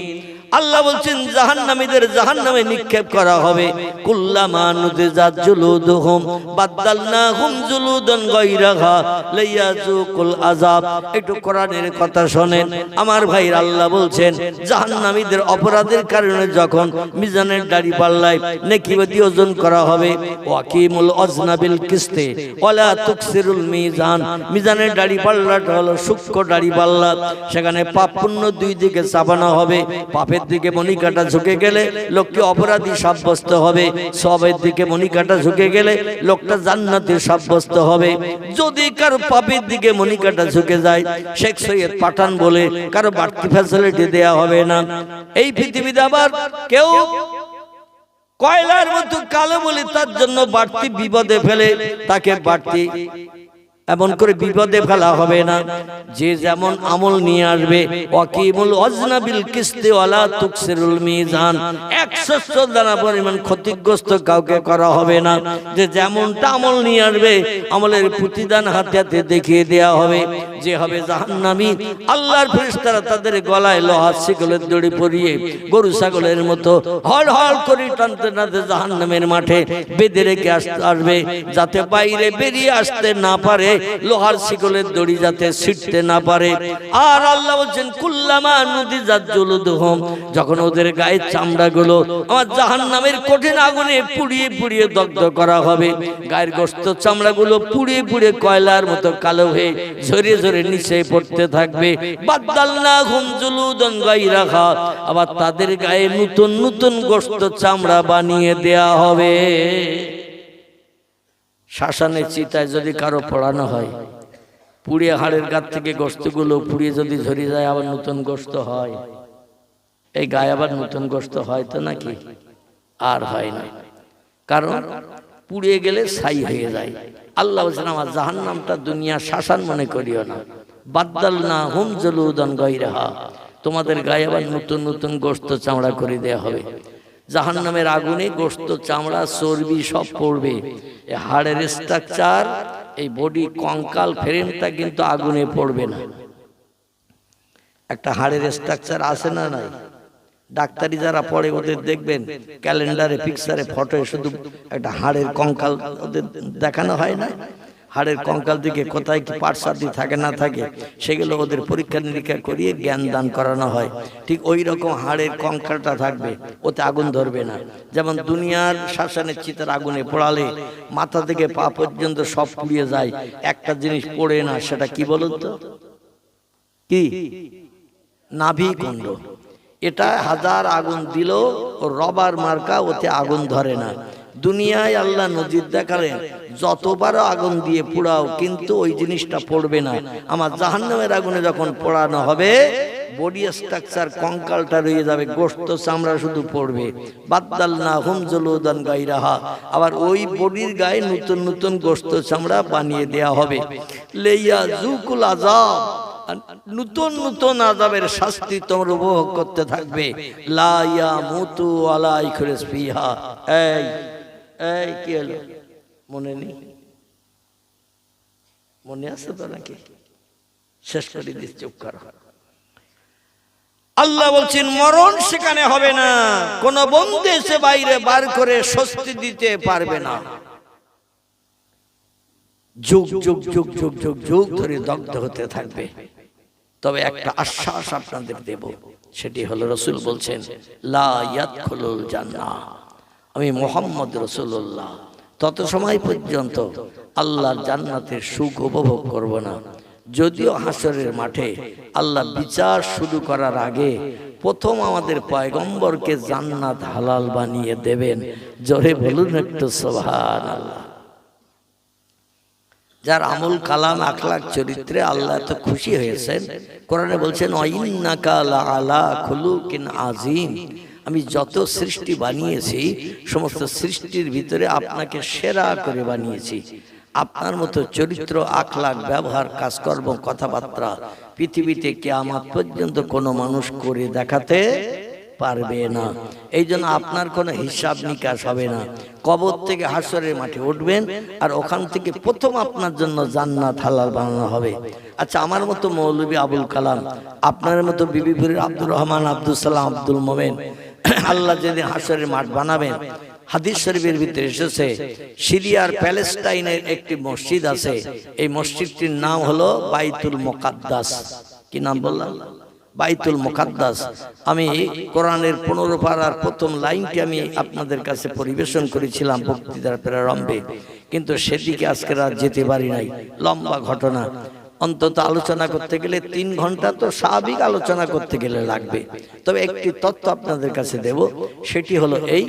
আল্লাহ বলছেন, জাহান্নামীদের জাহান্নামে নিক্ষেপ করা হবে। কুল্লামা নুদিজাত জুলুদুহুম বাদদালনাহুম জুলুদান গায়রাহা লিয়াযুকুল আযাব। একটু কোরআনের কথা শোনেন আমার ভাইরা। আল্লাহ বলছেন, জাহান্নামীদের অপরাধের কারণে যখন মিজানের দাড়ি পাল্লায় নেকি ওজন করা হবে, ওয়াকিমুল ওয়াজনা বিল কিসতে ওয়ালা তুকসিরুল মিজান। মিজানের দাড়ি পাল্লাটা হলো সূক্ষ্ম দাড়ি পাল্লা, সেখানে পাপ পুণ্য দুই দিকে চাপানো হবে। পাপের দিকে মণিকাটা ঝুঁকে গেলে লোককে অপরাধী সাব্যস্ত হবে, সবের দিকে মণিকাটা ঝুঁকে গেলে লোকটা জান্নাতি সাব্যস্ত হবে। যদি কারো পাপের দিকে মণিকাটা ঝুঁকে যায়, শেখ সৈয়দ পাঠান বলে কারো বাড়তি ফ্যাসিলিটি দেয়া হবে না। এই পৃথিবীতে আবার কেউ কয়লার মতো কালো বলে তার জন্য বাড়তি বিপদে ফেলে, তাকে বাড়তি এমন করে বিপদে ফেলা হবে না। যে যেমন আমল নিয়ে আসবে, ওয়াকিমুল ওয়াজনা বিল কিসতি ওয়ালা তুকসিরুল মিজান, 100 দানা পরিমাণ ক্ষতিগ্রস্ত কাউকে করা হবে না। যে যেমনটা আমল নিয়ে আসবে, আমলের প্রতিদান হাতে হাতে দেখিয়ে দেয়া হবে। যে হবে জাহান্নামী, আল্লাহর ফেরেশতারা তাদের গলায় লোহার শিকলের দড়ি পরিয়ে গরু ছাগলের মতো হল হল করে টানতে টানতে জাহান্নামের মাঠে বেঁধে রেখে আসবে, যাতে বাইরে বেরিয়ে আসতে না পারে, লোহার শিকলের দড়ি যাতে ছিটতে না পারে। আর আল্লাহ বলছেন, কুল্লামা নুদিজাত জুলুদুহুম, যখন ওদের গায়ের চামড়াগুলো আমার জাহান্নামের কঠিন আগুনে পুড়িয়ে পুড়িয়ে দগ্ধ করা হবে, গায়ের গোশত চামড়াগুলো পুড়িয়ে পুড়িয়ে কয়লার মতো কালো হয়ে ঝরে ঝরে নিচে পড়তে থাকবে। বাদদালনাহুম জুলুদান গায়রাহা, আবার তাদের গায়ে নতুন নতুন গোশত চামড়া বানিয়ে দেয়া হবে। শ্মশানে চিতায় যদি কারো পড়ানো হয়, পুড়িয়ে হাড়ের গাছ থেকে গোশতগুলো পুড়িয়ে যদি ঝরে যায়, আবার নতুন গোশত হয়। এই গায়ে আবার নতুন গোশত হয় তো নাকি? আর হয় না, কারণ পুড়িয়ে গেলে ছাই হয়ে যায়। আল্লাহ বলছেন, আমার জাহান্নামটা দুনিয়া শ্মশান মনে করিও না। বাদদালনাহুম জুলুদান গায়রাহা, তোমাদের গায়ে আবার নতুন নতুন গোশত চামড়া করে দেয়া হবে। জাহান্নামের আগুনে গোশত চামড়া চর্বি সব পড়বে। এই হাড়ের স্ট্রাকচার, এই বডি কঙ্কাল ফ্রেমটা কিন্তু আগুনে পড়বে না। একটা হাড়ের স্ট্রাকচার আছে না নাই? ডাক্তারি যারা পড়ে ওদের দেখবেন ক্যালেন্ডারে পিকচারে ফটো শুধু একটা হাড়ের কঙ্কাল ওদের দেখানো হয় না। হাড়ের কঙ্কাল দিকে কোথায় কি পার্টসাদি থাকে না থাকে সেগুলো ওদের পরীক্ষা নিরীক্ষা করিয়ে জ্ঞান দান করানো হয়। ঠিক ওই রকম হাড়ের কঙ্কালটা থাকবে, ওতে আগুন ধরবে না। যেমন দুনিয়ার শ্মশানের চিতার আগুনে পোড়ালে মাথা থেকে পা পর্যন্ত সব পুড়িয়ে যায়, একটা জিনিস পড়ে না, সেটা কি বলুন তো? কি? নাভি কুণ্ড। এটা হাজার আগুন দিল ও রবার মার্কা, ওতে আগুন ধরে না। দুনিয়ায় আল্লাহ নজির দেখালেন যতবার আগুন দিয়ে পোড়াও কিন্তু ওই জিনিসটা পড়বে না। আমার জাহান্নামের আগুনে যখন পোড়ানো হবে বডি স্ট্রাকচার কঙ্কালটা রয়ে যাবে, গোশত চামড়া শুধু পড়বে। বাদদালনাহুম জুলুদান গায়রাহা, আবার ওই বডির গায়ে নতুন নতুন গোশত চামড়া বানিয়ে দেয়া হবে। লিয়াযুকুল আযাব, নতুন নতুন আযাবের শাস্তি তোমরা উপভোগ করতে থাকবে। লা ইয়ামুতু ওয়ালা ইয়াখরুজ ফিহা। এই কি হলো? মনে নেই? মনে আছে তো নাকি? শেষ করে দিচ্ছি, চুপ করো। আল্লাহ বলছেন মরণ সেখানে হবে না, কোন বন্ধু এসে বাইরে বার করে স্বস্তি দিতে পারবে না। যুগ যুগ যুগ যুগ যুগ যুগ ধরে দগ্ধ হতে থাকবে। তবে একটা আশ্বাস আপনাদের দেব, সেটি হলো রাসূল বলছেন লা ইয়াদখুলুল জান্নাহ, আমি মুহাম্মদ রাসূলুল্লাহ তত সময় পর্যন্ত আল্লাহর জান্নাতের সুখ উপভোগ করব না। যদিও হাসরের মাঠে আল্লাহ বিচার শুরু করার আগে প্রথম আমাদের পয়গম্বরকে জান্নাত হালাল বানিয়ে দেবেন। জোরে বলুন একটু সুবহানাল্লাহ। যার আমল কালাম আখলাক চরিত্রে আল্লাহ এত খুশি হয়েছেন, কোরআনে বলছেন ওয়াইন্নাকা লাআলা খুলুকিন আযীম, আমি যত সৃষ্টি বানিয়েছি সমস্ত সৃষ্টির ভিতরে আপনাকে সেরা করে বানিয়েছি। আপনার মতো চরিত্র আখলাক ব্যবহার কাজকর্ম কথাবার্তা পৃথিবীতে কিয়ামত পর্যন্ত কোনো মানুষ করে দেখাতে পারবে না। এই জন্য আপনার কোনো হিসাব নিকাশ হবে না। কবর থেকে হাসরের মাঠে উঠবেন আর ওখান থেকে প্রথম আপনার জন্য জান্নাত হালাল বানানো হবে। আচ্ছা, আমার মতো মৌলভী আবুল কালাম, আপনার মতো বিবিপুরের আব্দুর রহমান, আব্দুল সালাম, আব্দুল মোমেন, আল্লাহ যেদিন হাসরের মাঠ বানাবেন, হাদিস শরীফের ভিতরে এসেছে সিরিয়ার প্যালেস্টাইনের একটি মসজিদ আছে, এই মসজিদটির নাম হলো বাইতুল মুকাদ্দাস। কি নাম বললাম? বাইতুল মুকাদ্দাস। আমি কোরআনের 15 পারার প্রথম লাইনটি আমি আপনাদের কাছে পরিবেশন করেছিলাম বক্তৃতার প্রারম্ভে, কিন্তু সেদিকে আজকে রাত যেতে পারি নাই। লম্বা ঘটনা, অন্তত আলোচনা করতে গেলে 3 ঘন্টা তো স্বাভাবিক আলোচনা করতে গেলে লাগবে। তবে একটি তথ্য আপনাদের কাছে দেব, সেটি হলো এই,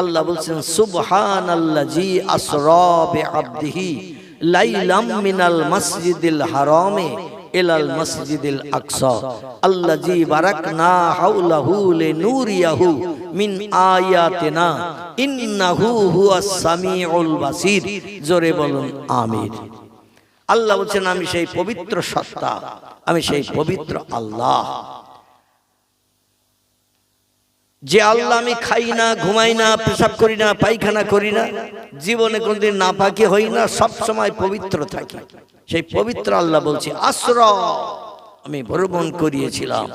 আল্লাহ বলছেন সুবহানাল্লাযী আসরা বিআবদিহি লাইলাম মিনাল মাসজিদিল হারামে ইলাল মাসজিদিল আকসা আল্লাযী বারাকনা হাওলাহু লিনুরিয়াহু মিন আয়াতিনা ইন্নাহু হুয়াস সামিউল বাসীর। জোরে বলুন আমিন। আল্লাহ বলছেন আমি সেই পবিত্র সত্তা, আমি সেই পবিত্র আল্লাহ, যে আল্লাহ আমি খাই না, ঘুমাই না, পেশাব করি না, পায়খানা করি না, জীবনে কোনদিন নাপাকি হই না, সব সময় পবিত্র থাকি। সেই পবিত্র আল্লাহ বলছি আসরা, আমি ভ্রমণ করিয়েছিলাম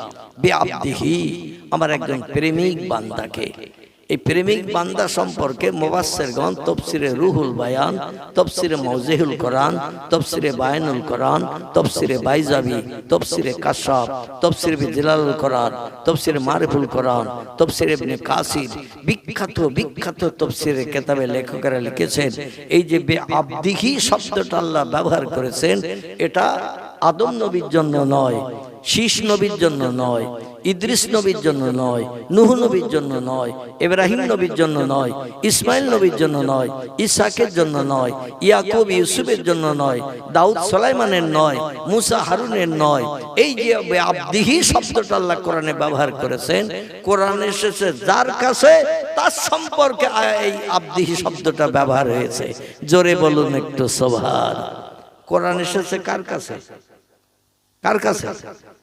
বিআবদিহি, আমার একজন প্রেমিক বান্দাকে। এই প্রেমিক বান্দা সম্পর্কে মুফাসসিরগণ তাফসীরে রুহুল বায়ান, তাফসীরে মাওজিহুল কোরআন, তাফসীরে বায়ানুল কোরআন, তাফসীরে বাইজাবি, তাফসীরে কাশাফ, তাফসীরে জিলালুল কোরআন, তাফসীরে মারিফুল কোরআন, তাফসীরে ইবনে কাসির, বিখ্যাত বিখ্যাত তাফসীরের কিতাবে লেখকেরা লিখেছেন এই যে বিআবদিহি শব্দটা আল্লাহ ব্যবহার করেছেন, এটা আদম নবীর জন্য নয়, শীষ নবীর জন্য নয়, ইদ্রিস নবীর জন্য নয়, নূহ নবীর জন্য নয়, ইব্রাহিম নবীর জন্য নয়, ইসমাইল নবীর জন্য নয়, ইসহাকের জন্য নয়, ইয়াকুব ইউসুফের জন্য নয়, দাউদ সুলাইমানের নয়, মুসা হারুনের নয়। এই যে আবদিহি শব্দটা আল্লাহ কোরআনে ব্যবহার করেছেন, কোরআনে এসেছে যার কাছে তার সম্পর্কে এই আবদিহি শব্দটা ব্যবহার হয়েছে। জোরে বলুন একটু সুবহান। কোরআন এসেছে কার কাছে? কার কাছে?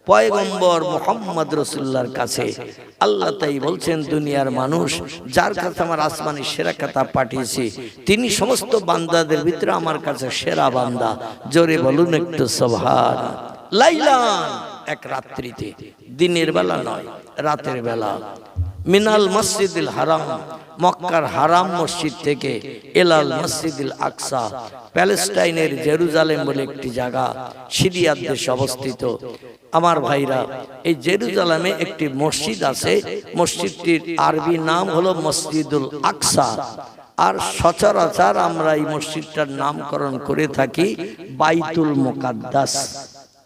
পয়গম্বর মুহাম্মদ রাসূলুল্লাহর কাছে। আল্লাহ তাই বলছেন, দুনিয়ার মানুষ যার কাছে আমার আসমানি সেরা কিতাব পাঠিয়েছি, তিনি সমস্ত বান্দাদের ভিতরে আমার কাছে সেরা বান্দা। জোরে বলুন একটু সুবহান। লাইলান, এক রাত্রিতে, দিনের বেলা নয়, রাতের বেলা। মিনাল মসজিদুল হারাম, মক্কার হারাম মসজিদ থেকে, এলাল মসজিদুল আকসা, প্যালেস্টাইনের জেরুজালেম বলে একটি জায়গা, সিরিয়ার দেশে অবস্থিত। আমার ভাইরা, এই জেরুজালেমে একটি মসজিদ আছে, মসজিদটির আরবি নাম হলো মসজিদুল আকসা। আর সচরাচর আমরা এই মসজিদটার নামকরণ করে থাকি বাইতুল মুকাদ্দাস।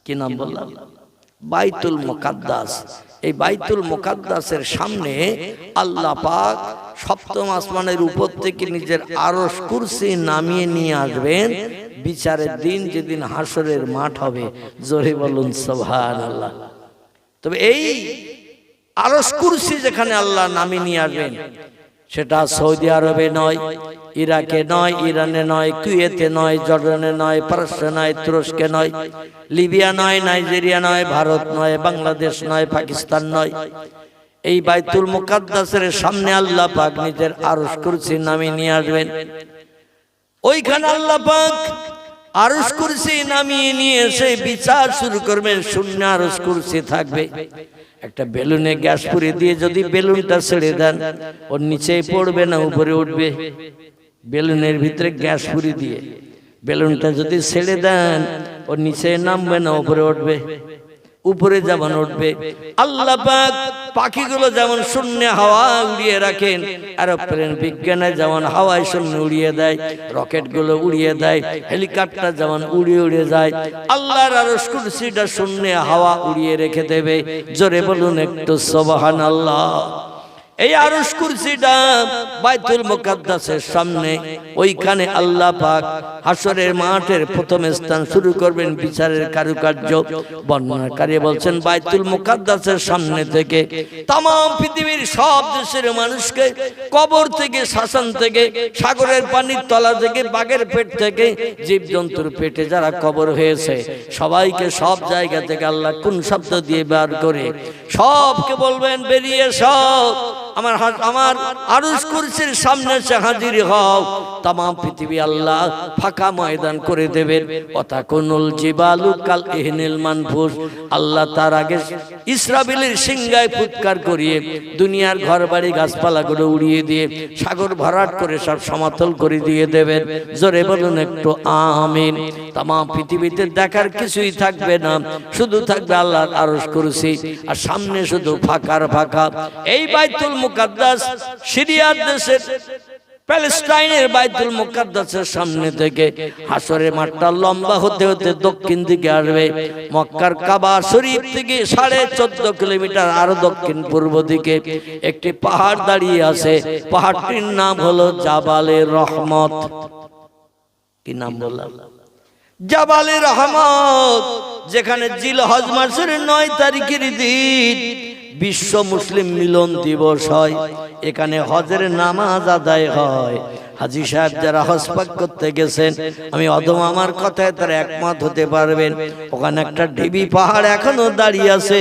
কি নাম বললাম? বাইতুল মুকাদ্দাস। এই বাইতুল মুকাদ্দাসের সামনে আল্লাহ পাক সপ্তম আসমানের উপর থেকে নিজের আরশ কুরসি নামিয়ে নিয়ে আসবেন বিচারের দিন, যেদিন হাসরের মাঠ হবে। জোরে বলুন সুবহানাল্লাহ। তবে এই আরশ কুরসি যেখানে আল্লাহ নামিয়ে নিয়ে আসবেন, সেটা সৌদি আরবে নয়, ইরাকে নয়, ইরানে নয়, কুয়েতে নয়, জর্ডানে নয়, পারস্যে নয়, তুরস্কে নয়, লিবিয়া নয়, নাইজেরিয়া নয়, ভারত নয়, বাংলাদেশ নয়, পাকিস্তান নয়। এই বাইতুল মুকাদ্দাসের সামনে আল্লাহ পাক নিজের আরশ কুরসি নামিয়ে নিয়ে আসবেন। ওইখানে আল্লাহ পাক আরশ কুরসি নামিয়ে নিয়ে এসে বিচার শুরু করবেন। শূন্য আরশ কুরসি থাকবে। একটা বেলুনে গ্যাস পুড়ে দিয়ে যদি বেলুনটা ছেড়ে দেন, ওর নিচেই পড়বে না উপরে উঠবে? বেলুনের ভিতরে গ্যাস পুড়ে দিয়ে বেলুনটা যদি ছেড়ে দেন, ওর নিচে নামবে না উপরে উঠবে? উপরে যেমন উঠবে। আল্লাহ পাক পাখিগুলো যেমন শূন্য হাওয়া উড়িয়ে রাখেন, এরোপ্লেন বিজ্ঞানে যেমন হাওয়ায় শূন্য উড়িয়ে দেয়, রকেট গুলো উড়িয়ে দেয়, হেলিকপ্টার যেমন উড়িয়ে উড়িয়ে যায়, আল্লাহর আরশ কুরসিটা শূন্য হাওয়া উড়িয়ে রেখে দেবে। জোরে বলুন একটু সুবহানাল্লাহ। এই আরশ কুরসিটা বাইতুল মুকাদ্দাসের সামনে, ওইখানে আল্লাহ পাক হাসরের মাঠের প্রথম স্থান শুরু করবেন বিচারের কারুকার্য। বর্ণনাকারী বলছেন, বাইতুল মুকাদ্দাসের সামনে থেকে तमाम পৃথিবীর সব দেশের মানুষকে, কবর থেকে, শ্মশান থেকে, সাগরের পানির তলা থেকে, বাঘের পেট থেকে, জীবজন্তুর পেটে যারা কবর হয়েছে, সবাইকে সব জায়গা থেকে আল্লাহ কোন শব্দ দিয়ে বার করে সবকে বলবেন, বেরিয়ে সব আমার আরশ কুরসির সামনে এসে হাজির হও। तमाम পৃথিবী আল্লাহ ফাঁকা ময়দান করে দেবেন। ওয়াতাকুনুল জিবালু কাল ইহনিল মানফুস। আল্লাহ তার আগে ইসরাফিলের সিংহায় ফুৎকার করিয়ে দুনিয়ার ঘরবাড়ি গাছপালাগুলো উড়িয়ে দিয়ে সাগর ভরাট করে সব সমতল করে দিয়ে দেবেন। জোরে বলুন একটু আমিন। तमाम পৃথিবীতে দেখার কিছুই থাকবে না, শুধু থাকবে আল্লাহর আরশ কুরসি, আর সামনে শুধু ফাঁকার ফাঁকা। এই বাইতুল মুকাদ্দাস সিরিয়ার দেশের প্যালেস্টাইনের বাইতুল মুকাদ্দাসের সামনে থেকে হাসরের মাঠটা লম্বা হতে হতে দক্ষিণ দিকে আসবে। মক্কার কাবা শরীফ থেকে 14.5 কিলোমিটার আরো দক্ষিণ পূর্ব দিকে একটি পাহাড় দাঁড়িয়ে আছে। পাহাড়টির নাম হলো জাবালে রহমত। কি নাম বললাম? জাবালে রহমত। যেখানে জিলহজ মাসের 9 তারিখের দিন বিশ্ব মুসলিম মিলন দিবস হয়। এখানে হজের নামাজ আদায় হয়। হাজী সাহেব যারা হজ পাক করতে গেছেন, আমি অদম আমার কথায় তারা একমত হতে পারবেন। ওখানে একটা ঢিবি পাহাড় এখনো দাঁড়িয়ে আছে,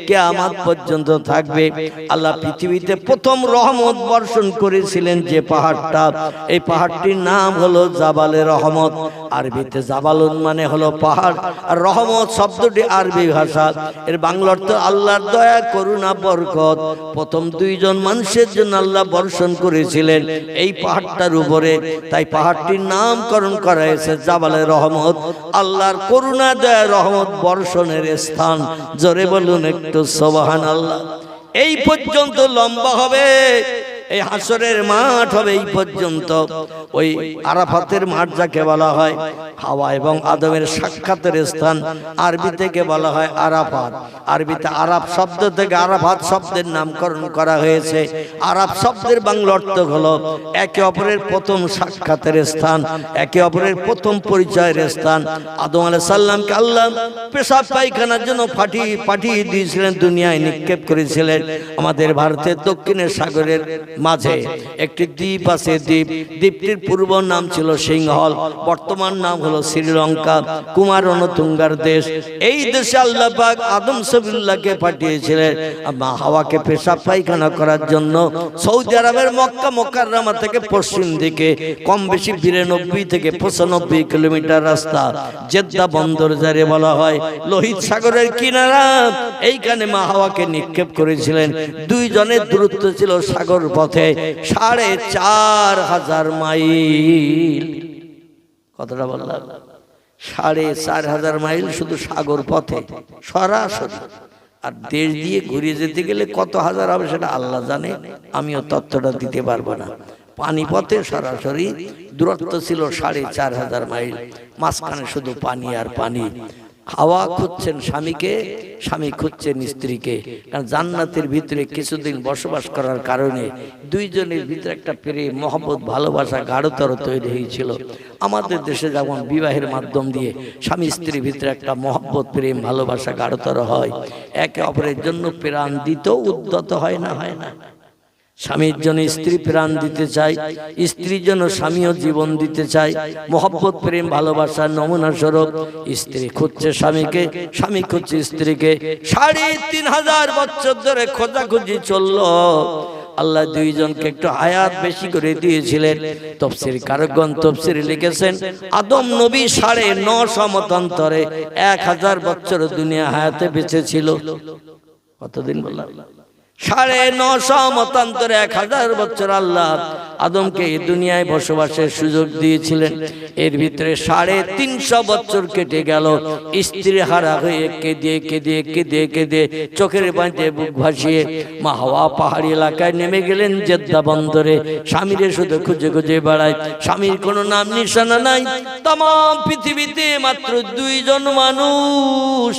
কিয়ামত পর্যন্ত থাকবে। আল্লাহ পৃথিবীতে প্রথম রহমত বর্ষণ করেছিলেন যে পাহাড়টা, এই পাহাড়টির নাম হলো জাবালে রহমত। আরবিতে জাবালুন মানে হলো পাহাড়, আর রহমত শব্দটি আরবি ভাষা। এর বাংলা অর্থ আল্লাহর দয়া, করুণা, বরকত। প্রথম 2 জন মানুষের জন্য আল্লাহ বর্ষণ করেছিলেন এই পাহাড়টার উপরে, তাই পাহাড়টির নামকরণ করা হয়েছে জাবালে রহমত। আল্লাহর করুণা, দয়া, রহমত বর্ষণের স্থান। জোরে বলুন একটু সুবহানাল্লাহ। এই পর্যন্ত লম্বা হবে এই হাসরের মাঠ, হবে এই পর্যন্ত। ওই আরাফাতের মাঠ যাকে বলা হয়, হাওয়া এবং আদমের সাক্ষাতের স্থান, আরবি থেকে বলা হয় আরাফাত। আরবিতে আরাফ শব্দ থেকে আরাফাত শব্দের নামকরণ করা হয়েছে। আরাফ শব্দের বাংলা অর্থ হলো একে অপরের প্রথম সাক্ষাতের স্থান, একে অপরের প্রথম পরিচয়ের স্থান। আদম আলাইহিস সালামকে আল্লাহ পেশাব পায়খানার জন্য পাঠিয়ে দিয়েছিলেন, দুনিয়ায় নিক্ষেপ করেছিলেন। আমাদের ভারতের দক্ষিণের সাগরের মাঝে একটি দ্বীপ আছে। দ্বীপটির পূর্ব নাম ছিল সিংহল, বর্তমান নাম হলো শ্রীলঙ্কা, কুমার অনুতুঙ্গার দেশ। এই দেশে আল্লাহ পাক আদম সফিউল্লাহকে পাঠিয়েছিলেন মা হাওয়াকে পেশাব পায়খানা করার জন্য। সৌদি আরবের মক্কা মুকাররমা থেকে পশ্চিম দিকে কম বেশি 92 থেকে 95 কিলোমিটার রাস্তা। জেদ্দা বন্দর যারে বলা হয়, লোহিত সাগরের কিনারা, এইখানে মা হাওয়াকে নিক্ষেপ করেছিলেন। দুইজনের দূরত্ব ছিল সাগর পথে 4500 মাইল। কতটা বললাম? 4500 মাইল শুধু সাগর পথে সরাসরি। আর দেশ দিয়ে ঘুরিয়ে যেতে গেলে কত হাজার হবে সেটা আল্লাহ জানে, আমিও তথ্যটা দিতে পারবো না। পানিপথে সরাসরি দূরত্ব ছিল 4500 মাইল, মাঝখানে শুধু পানি আর পানি। হাওয়া খুঁজছেন স্বামীকে, স্বামী খুঁজছেন স্ত্রীকে। কারণ জান্নাতের ভিতরে কিছুদিন বসবাস করার কারণে দুইজনের ভিতরে একটা প্রেম, মহব্বত, ভালোবাসা গাঢ়তর তৈরি হয়েছিল। আমাদের দেশে যেমন বিবাহের মাধ্যম দিয়ে স্বামী স্ত্রীর ভিতরে একটা মহব্বত, প্রেম, ভালোবাসা গাঢ়তর হয়, একে অপরের জন্য প্রাণ দিতেও উদ্যত হয় না? হয় না? স্বামীর জন্য স্ত্রী প্রাণ দিতে চায়, স্ত্রীর জন্য স্বামীও জীবন দিতে চায়। মহব্বত, প্রেম, ভালোবাসার নমুনা স্বরূপ স্ত্রী খুঁজছে স্বামীকে, স্বামী খুঁজছে স্ত্রীকে। 3500 বছর ধরে খোঁজাখুঁজি চললো। আল্লাহ দুইজনকে একটু হায়াত বেশি করে দিয়েছিলেন। তাফসীর কারকগণ তাফসীরে লিখেছেন আদম নবী 950 মতান্তরে 1000 বছর দুনিয়া হায়াতে বেঁচে ছিল। কতদিন বললাম? 950 মতান্তরে 1000 বছর আল্লাহ আদমকে এই দুনিয়ায় বসবাসের সুযোগ দিয়েছিলেন। এর ভিতরে 350 বছর কেটে গেল। স্ত্রী হারা হয়ে কেঁদে চোখের পানিতে বুক ভাসিয়ে মা হাওয়া পাহাড়ি এলাকায় নেমে গেলেন জেদ্দা বন্দরে। স্বামীরে শুধু খুঁজে খুঁজে বেড়ায়, স্বামীর কোনো নাম নিশানা নাই। তাম পৃথিবীতে মাত্র 2 জন মানুষ,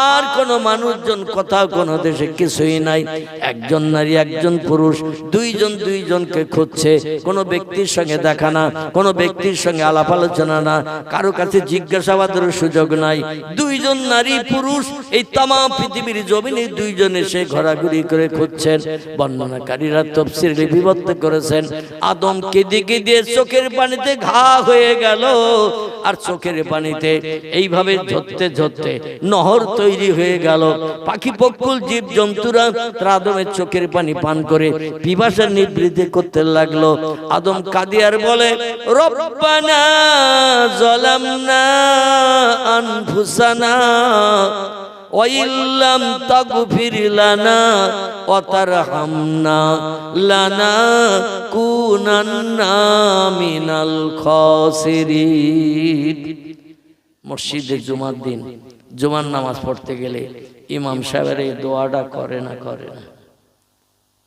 আর কোন মানুষজন কোথাও কোন দেশে কিছুই নাই। একজন নারী, একজন পুরুষ, দুইজনকে খুঁজছে। কোন ব্যক্তির সঙ্গে দেখা না, কোন ব্যক্তির সঙ্গে আলাপ আলোচনা না, কারো কাছে জিজ্ঞাসাবাদের সুযোগ নাই। 2 জন নারী পুরুষ এই তামাম পৃথিবীর জমিনে 2 জন এসে ঘোরাঘুরি করে খুঁজছেন। বর্ণনাকারীরা তাফসীরে লিপিবদ্ধ করেছেন আদম কেঁদে চোখের পানিতে ঘা হয়ে গেল। আর চোখের পানিতে এইভাবে ঝরতে নহর তৈরি হয়ে গেল। পাখি পক্ষী জীব জন্তুরা আদমের চোখের পানি পান করে পিপাসা নিবৃত্তি করতে লাগলো। আদম কাঁদে আর বলে, রব্বানা যালামনা আনফুসানা ওয়া ইল্লাম তাগফির লানা ওয়া তারহামনা লানাকুনান্না মিনাল খাসিরিন। মসজিদে জুমার দিন জুমার নামাজ পড়তে গেলে ইমাম সাহেবের এই দোয়াটা করে না?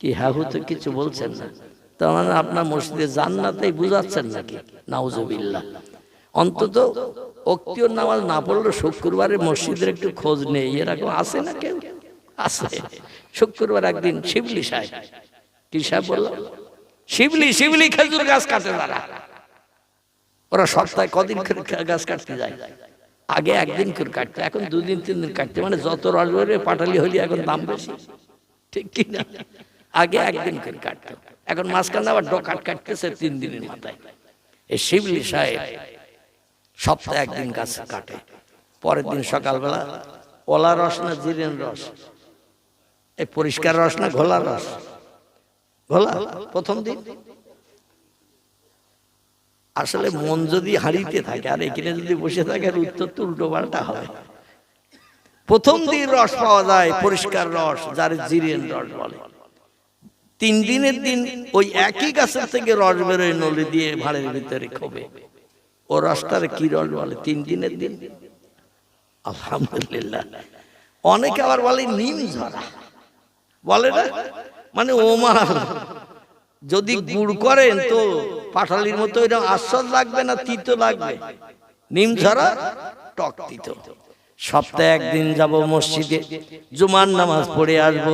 কি হাহু তো কিছু বলছেন না? তার মানে আপনার মসজিদে জান্নাতেই বুঝাচ্ছেন নাকি? নাউজুবিল্লাহ। অন্তত ওক্তীয় নামাজ না পড়লে শুক্রবারে মসজিদের একটু খোঁজ নেই, এরকম আছে না? কেউ আছে? শুক্রবার একদিন শিবলি সাহেব, কি সাহেব বলল? শিবলি খেজুর গাছ কাটে তারা। ওরা সপ্তাহে কদিন গাছ কাটতে যায়? আগে একদিন করে কাটতো, এখন 2 দিন 3 দিন কাটতে। মানে যত রস বেরোয় পাটালি হলে এখন দাম বেশি, ঠিক কি না? আগে একদিন করে কাটতো, এখন মাঝখানে আবার ডকাট কাটতেছে 3 দিনের মাথায়। এই শিবলি সাহেব সপ্তাহে একদিন গাছ কাটে। পরের দিন সকালবেলা ওলা রস না জিরেন রস, এই পরিষ্কার রস না ঘোলা রস? ঘোলা প্রথম দিন। আসলে মন যদি হারিতে থাকে আর এখানে যদি বসে থাকে, উত্তর তো উল্টো পাল্টা হবে। প্রথম দিন রস পাওয়া যায় পরিষ্কার রস, যার জিরেন রস বলে। 3 দিনের দিন ওই একই গাছের থেকে রস বেরোয় নলি দিয়ে ভাড়ের ভিতরে খোবে। ও রসটার কি রস বলে? 3 দিনের দিন। আলহামদুলিল্লাহ। অনেকে আবার বলে নিম ঝরা, বলে না? মানে ওমা যদি গুড় করেন তো পাটালির মতো এরকম আস্বাদ লাগবে না তিতো লাগবে? নিম ঝরা টক তিতো। সপ্তাহে একদিন যাব মসজিদে, জুমার নামাজ পড়ে আসবো,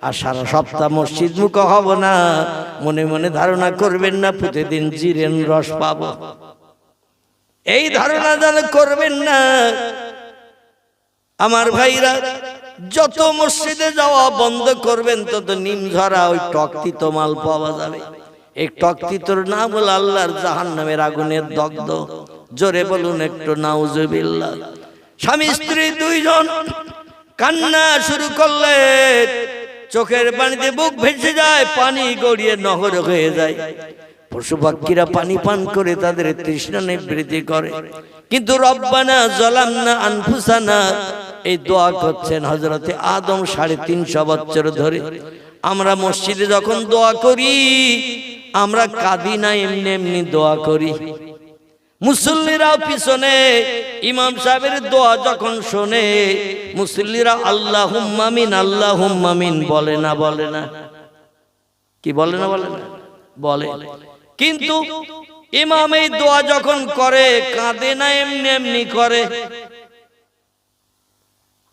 আর সারা সপ্তাহ মসজিদ মুখ হব না। মনে মনে ধারণা করবেন না প্রতিদিন জিরেন রস পাবো, এই ধারণা যেন করবেন না। আমার ভাইরা, যত মসজিদে যাওয়া বন্ধ করবেন তত নিমঝরা ওই টকতিতো মাল পাওয়া যাবে। এই টকতিতোর নাম হলো আল্লাহর জাহান্নামের আগুনের দগ্ধ। জোরে বলুন একটু নাউজুবিল্লাহ। স্বামী স্ত্রী দুইজন কান্না শুরু করলে চোখের পানিতে বুক ভেসে যায়, পানি গড়িয়ে নহর হয়ে যায়। পশু পাখিরা পানি পান করে তাদের তৃষ্ণা নিবৃত্তি করে, কিন্তু রব্বানা যালামনা আনফুসানা এই দোয়া করছেন হযরতে আদম 350 বছর ধরে। আমরা মসজিদে যখন দোয়া করি আমরা কাঁদি না, এমনি এমনি দোয়া করি। মুসল্লিরাও পিছনে ইমাম সাহেবের দোয়া যখন শোনে মুসল্লিরা আল্লাহুম্মা আমিন আল্লাহুম্মা আমিন বলে না? বলে না? কি বলে না? বলে না? বলে। কিন্তু ইমাম এই দোয়া যখন করে কাঁদে না, এমনি এমনি করে।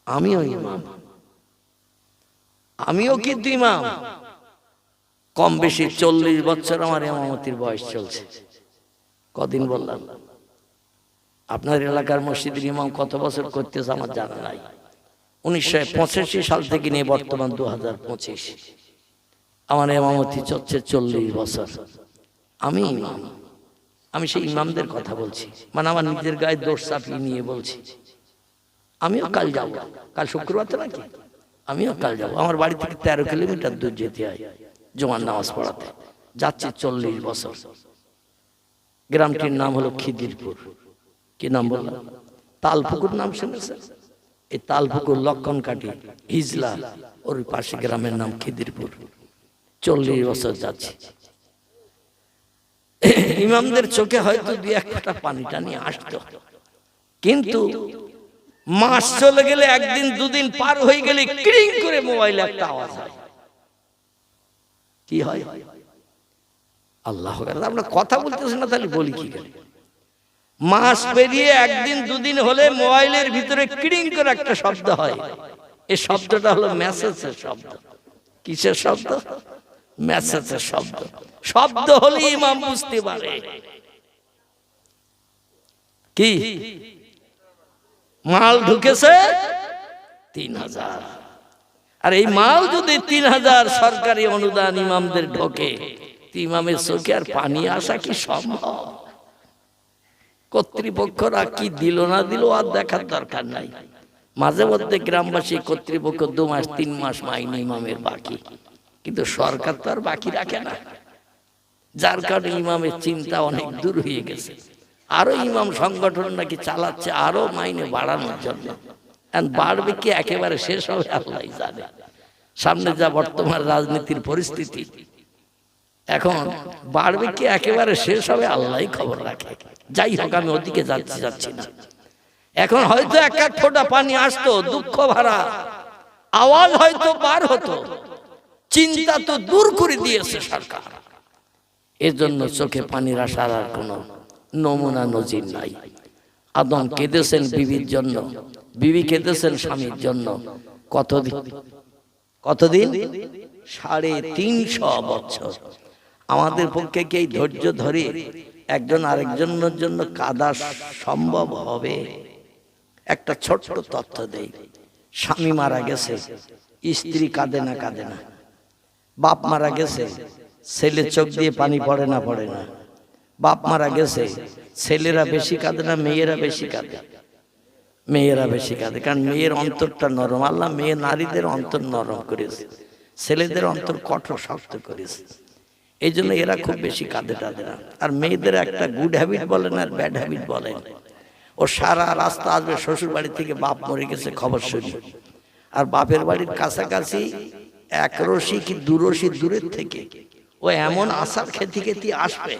আমিও ইমাম, আমিও কিন্তু ইমাম। কম বেশি 40 বছর আমার ইমামতির বয়স চলছে। কদিন বললাম? আপনার এলাকার মসজিদের ইমাম কত বছর করতেছে আমার জানা নাই। 1985 সাল থেকে নিয়ে বর্তমান 2025 আমার ইমামতি চলছে 40 বছর। আমি ইমাম, আমি সেই ইমামদের কথা বলছি, মানে আমার নিজের গায়ে দোষ চাপিয়ে নিয়ে বলছি। আমিও কাল যাব, কাল শুক্রবার তো নাকি, আমিও কাল যাব। আমার বাড়ি থেকে 13 কিলোমিটার দূর যেতে হয় জুমার নামাজ পড়াতে। যাচ্ছি 40 বছর। গ্রামটির নাম হলো খিদিরপুর। কি নাম বললাম? তালপুকুর নাম শুনেছেন? এই তালপুকুর লক্ষণকাঠি হিজলা ওর পাশে গ্রামের নাম খিদিরপুর। 40 বছর যাচ্ছি। ইমামদের চোখে হয়তো 2-1 ফোঁটা পানি টানি আসতো, কিন্তু মাস চলে গেলে, একদিন দুদিন পার হয়ে গেলে ক্রিং করে মোবাইলে একটা আওয়াজ হয়। কি হয়? আল্লাহ, আমরা কথা বলতেছি না, তাহলে বলি কি করে? মাস পেরিয়ে একদিন দুদিন হলে মোবাইলের ভিতরে ক্রিং করে একটা শব্দ হয়। এই শব্দটা হলো মেসেজের শব্দ। কিসের শব্দ? মেসেজের শব্দ। শব্দ হলে ইমাম বুঝতে পারে কি মাল ঢুকেছে 3000। আর এই মাল যদি 3000 সরকারি অনুদান ইমামদের ঢোকে, ইমামের চোখে আর পানি আসা কি সম্ভব? কর্তৃপক্ষরা কি দিল না দিল আর দেখার দরকার নাই। মাঝে মধ্যে গ্রামবাসী কর্তৃপক্ষ 2 মাস 3 মাস মাইনে ইমামের বাকি, কিন্তু সরকার তো আর বাকি রাখে না। যার কারণে ইমামের চিন্তা অনেক দূর হয়ে গেছে। আরো ইমাম সংগঠন নাকি চালাচ্ছে আরো মাইনে বাড়ানোর জন্য। বাড়বে কি একেবারে শেষ হবে আল্লাহ জানে। সামনে যা বর্তমান রাজনীতির পরিস্থিতি, এখন বাড়বে কি একেবারে শেষ হবে আল্লাহই খবর রাখে। যাই হোক, আমি ওদিকে যাচ্ছি না। এখন হয়তো 1-1 ফোঁটা পানি আসতো, দুঃখ ভরা আওয়াজ হয়তো বার হতো। চিন্তা তো দূর করে দিয়েছে সরকার। এর জন্য চোখে পানির আসার আর কোনো নমুনা নজির নাই। আদম কেঁদেছেন বিবির জন্য, বিবি কেঁদেছেন স্বামীর জন্য। কতদিন? 350 বছর। আমাদের পক্ষে কি এই ধৈর্য ধরে একজন আরেকজনের জন্য কাঁদা সম্ভব হবে? একটা ছোট্ট তথ্য দেই। স্বামী মারা গেছে, স্ত্রী কাঁদে না? কাঁদে না? বাপ মারা গেছে, ছেলে চোখ দিয়ে পানি পড়ে না? পড়ে না? বাপ মারা গেছে, ছেলেরা বেশি কাঁদে না মেয়েরা বেশি কাঁদে? মেয়েরা বেশি কাঁদে, কারণ মেয়ের অন্তরটা নরম। আল্লাহ মেয়ে নারীদের অন্তর নরম করেছে, ছেলেদের অন্তর কঠোর শক্ত করেছে। এই জন্য এরা খুব বেশি কাঁদে টাদে না। আর মেয়েদের একটা গুড হ্যাবিট বলেন আর ব্যাড হ্যাবিট বলেন, ও সারা রাস্তা আসবে শ্বশুর বাড়ি থেকে বাপ মরে গেছে খবর শুনি, আর বাপের বাড়ির কাছাকাছি 1 রশি কি 2 রশি দূরের থেকে ও এমন আশার খেতে খেতে আসবে,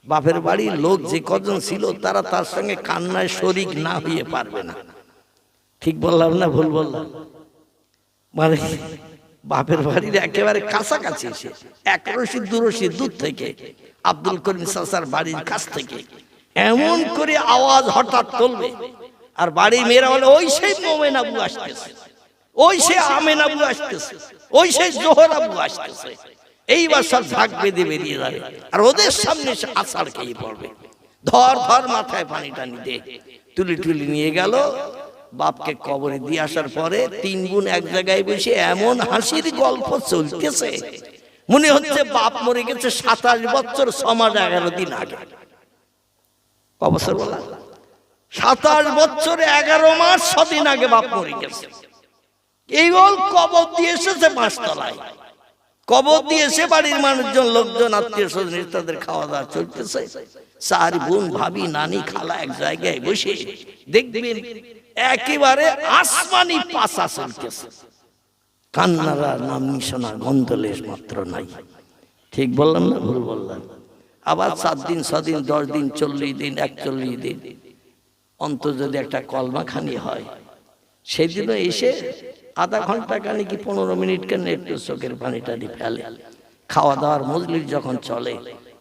বাপের বাড়ির লোক যে কজন ছিল তারা তার সঙ্গে কান্নায় শরিক না হয়ে পারবে না। ঠিক বললাম না ভুল বললাম? মানে বাপের বাড়ির একেবারে কাছাকাছি এসে 1 রশি 2 রশি দূর থেকে আব্দুল করিম চাচার বাড়ির কাছ থেকে এমন করে আওয়াজ হঠাৎ তুলবে, আর বাড়ির মেয়েরা বলে ওই সেই মোমেন আবু আসতেছে, ওই সে আমেন আবু আসতেছে, ওই সেই জোহর আবু আসতেছে। এইবার সব ঝাঁক বেঁধে বেরিয়ে যাবে, আর ওদের সামনে সে আছাড় খেয়ে পড়বে। ধর ধর মাথায় পানি টানি দে, তুলি নিয়ে গেল বাপকে কবরে দিয়ে আসার পরে 3 বোন এক জায়গায় বসে এমন হাসির গল্প চলতেছে, মনে হচ্ছে বাপ মরে গেছে 27 বছর 6 মাস 11 দিন আগে। কবছর বলা 27 বছর 11 মাস 6 দিন আগে বাপ মরে গেছে। এই কবর দিয়ে এসেছে 5 তলায়, কবর দিয়ে এসে বাড়ির মানুষজন, লোকজন, আত্মীয় স্বজন তাদের খাওয়া দাওয়া চলতেছে। 4 বোন, ভাবি, নানি, খালা এক জায়গায় বসে দেখবেন একেবারে আসমানি পাশা চলতেছে, কান্নারা নাম নিশানা গন্ধলেশ মাত্র নাই। ঠিক বললাম না ভুল বললাম? আবার 7 দিন 6 দিন 10 দিন 40 দিন 41 দিন অন্তর যদি একটা কলমা খানি হয়, সেদিনও এসে আধা ঘন্টা কানে কি 15 মিনিট কানে একটু চোখের পানিটা দিয়ে ফেলে। খাওয়া দাওয়ার মজলিস যখন চলে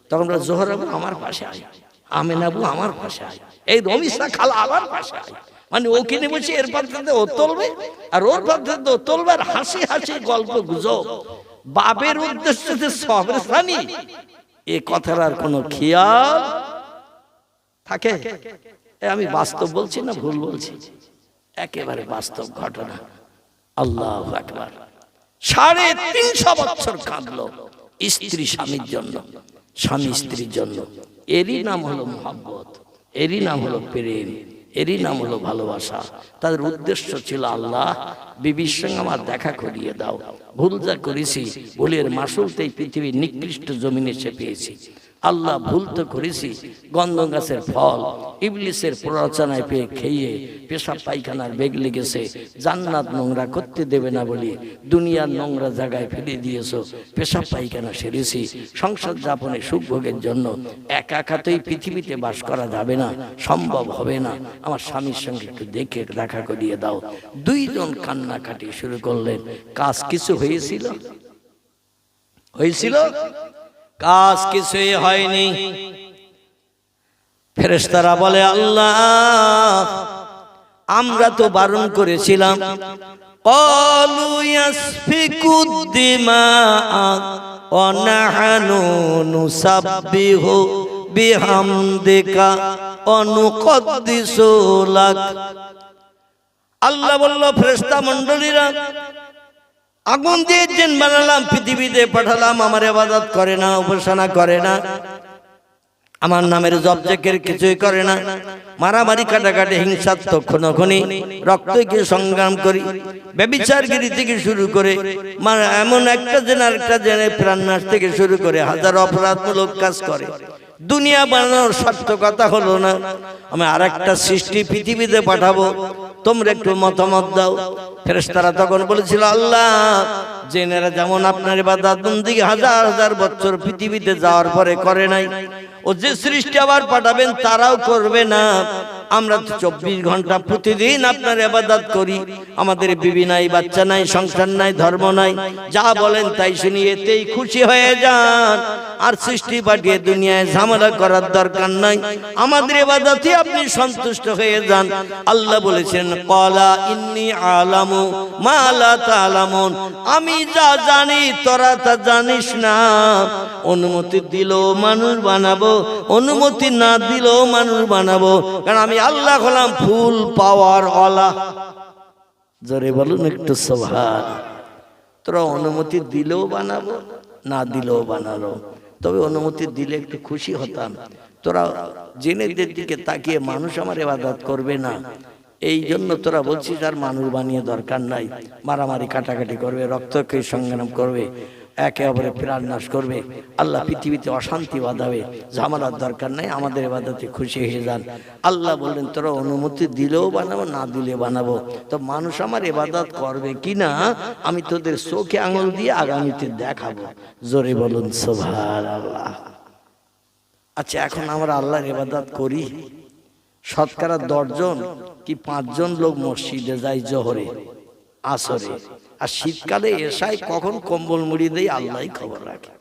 তখন আমরা জোহর আবু আমার পাশে আয়, আমেন আবু আমার পাশে আয়, এই রমিসা খালা আমার পাশে আয়, মানে ও কিনে বসে এর পাত্রে ও তুলবে আর ওর পাত্রে ও তুলবে, আর হাসি হাসি গল্প গুজব, বাপের উদ্দেশ্যে যে সবের স্থানী এ কথার আর কোনো খেয়াল থাকে? আমি বাস্তব বলছি না ভুল বলছি? একেবারে বাস্তব ঘটনা। আল্লাহু আকবার। 350 বছর কাঁদলো স্ত্রী স্বামীর জন্য, স্বামী স্ত্রীর জন্য। এরই নাম হলো মহব্বত, এরই নাম হলো প্রেম, এরই নাম হলো ভালোবাসা। তাদের উদ্দেশ্য ছিল আল্লাহ বিবির সঙ্গে আমার দেখা করিয়ে দাও, ভুল যা করেছি ভুলের মাসুলতে এই পৃথিবীর নিকৃষ্ট জমিনে এসে পেয়েছি। আল্লাহ ভুল তো করেছি, গন্ধ গাছের ফল ইবলিসের প্ররোচনায় পেয়ে খেয়ে পেশাব পায়খানার বেগ লেগেছে, জান্নাত নোংরা করতে দেবে না বলে দুনিয়ার নোংরা জায়গায় ফেলে দিয়েছো, পেশাব পায়খানা সেরেছি। সংসার যাপনে সুখ ভোগের জন্য একা একা তো এই পৃথিবীতে বাস করা যাবে না, সম্ভব হবে না, আমার স্বামীর সঙ্গে একটু দেখে দেখা করিয়ে দাও। 2 জন কান্নাকাটি শুরু করলেন। কাজ কিছু হয়েছিল? হয়েছিল? কাজ কিছুই হয়নি। ফেরেশতারা বলে আল্লাহ আমরা তো বারণ করেছিলাম, ক্বালু ইয়াসফিকুদ দিমা ওয়া নাহনু নুসাব্বিহু বিহামদিকা ওয়া নুকদ্দিসু লাক। আল্লাহ বলল ফেরেশতা মণ্ডলীরা, আগুন দিয়ে জিন বানালাম, পৃথিবীতে পাঠালাম, আমার ইবাদত করে না, উপাসনা করে না, আমার নামের জপ জিকির কিছুই করে না, মারামারি কাটাকাটি হিংসাত্মক খুনোখুনি রক্তকে সংগ্রাম করি, ব্যভিচারগিরি থেকে শুরু করে এমন একটা জেনে আরেকটা জেনে প্রাণনাশ থেকে শুরু করে হাজার অপরাধমূলক কাজ করে। দুনিয়া বানানোর সার্থকতা হলো না, আমি আরেকটা সৃষ্টি পৃথিবীতে পাঠাবো, তোমরা একটু মতামত দাও। ফেরেশতারা তখন বলেছিল আল্লাহ জেনেরা যেমন আপনার ইবাদত বন্দেগী হাজার হাজার বছর পৃথিবীতে যাওয়ার পরে করে নাই, ও যে সৃষ্টি আবার পাঠাবেন তারাও করবে না। আমরা 24 ঘন্টা প্রতিদিন আপনার ইবাদত করি, আমাদের বিবি নাই, বাচ্চা নাই, সংসার নাই, ধর্ম নাই, যা বলেন তাই শুনি, এতেই খুশি হয়ে যান, আর সৃষ্টি পাঠিয়ে দুনিয়ায় ঝামেলা করার দরকার নাই, আমাদের ইবাদতে আপনি সন্তুষ্ট হয়ে যান। আল্লাহ বলেছেন ক্বালা ইন্নী আলামু মা লা তা'লামুন, আমি যা জানি তোরা তা জানিস না। অনুমতি দিলেও মানুষ বানাবো, অনুমতি না দিলেও মানুষ বানাবো, কারণ আমি আল্লাহ হলাম ফুল পাওয়ার ওয়ালা। জোরে বলুন একটু সুবহান। তোরা অনুমতি দিলেও বানাবো, না দিলেও বানাবো, তবে অনুমতি দিলে একটু খুশি হতাম। তোরা জিনেদের দিকে তাকিয়ে মানুষ আমার ইবাদত করবে না, এই জন্য তোরা বলছিস আর মানুষ বানিয়ে দরকার নাই, মারামারি কাটাকাটি করবে, রক্তকে সংগ্রাম করবে, একে অপরে প্রাণ নাশ করবে, আল্লাহ পৃথিবীতে অশান্তি বাঁধাবে, ঝামেলার দরকার নাই, আমাদের ইবাদতে খুশি হয়ে যান। আল্লাহ বললেন তোরা অনুমতি দিলেও বানাবো, না দিলে বানাবো, তো মানুষ আমার ইবাদত করবে কিনা আমি তোদের চোখে আঙুল দিয়ে আগামীতে দেখাবো। জোরে বলুন সুবহানাল্লাহ। আচ্ছা এখন আমরা আল্লাহর ইবাদত করি, শতকরা 10 জন কি 5 জন লোক মসজিদে যায় জোহরে আসরে, আর শীতকালে এশায় কখন কম্বল মুড়ি দেয় আল্লাহই খবর রাখে।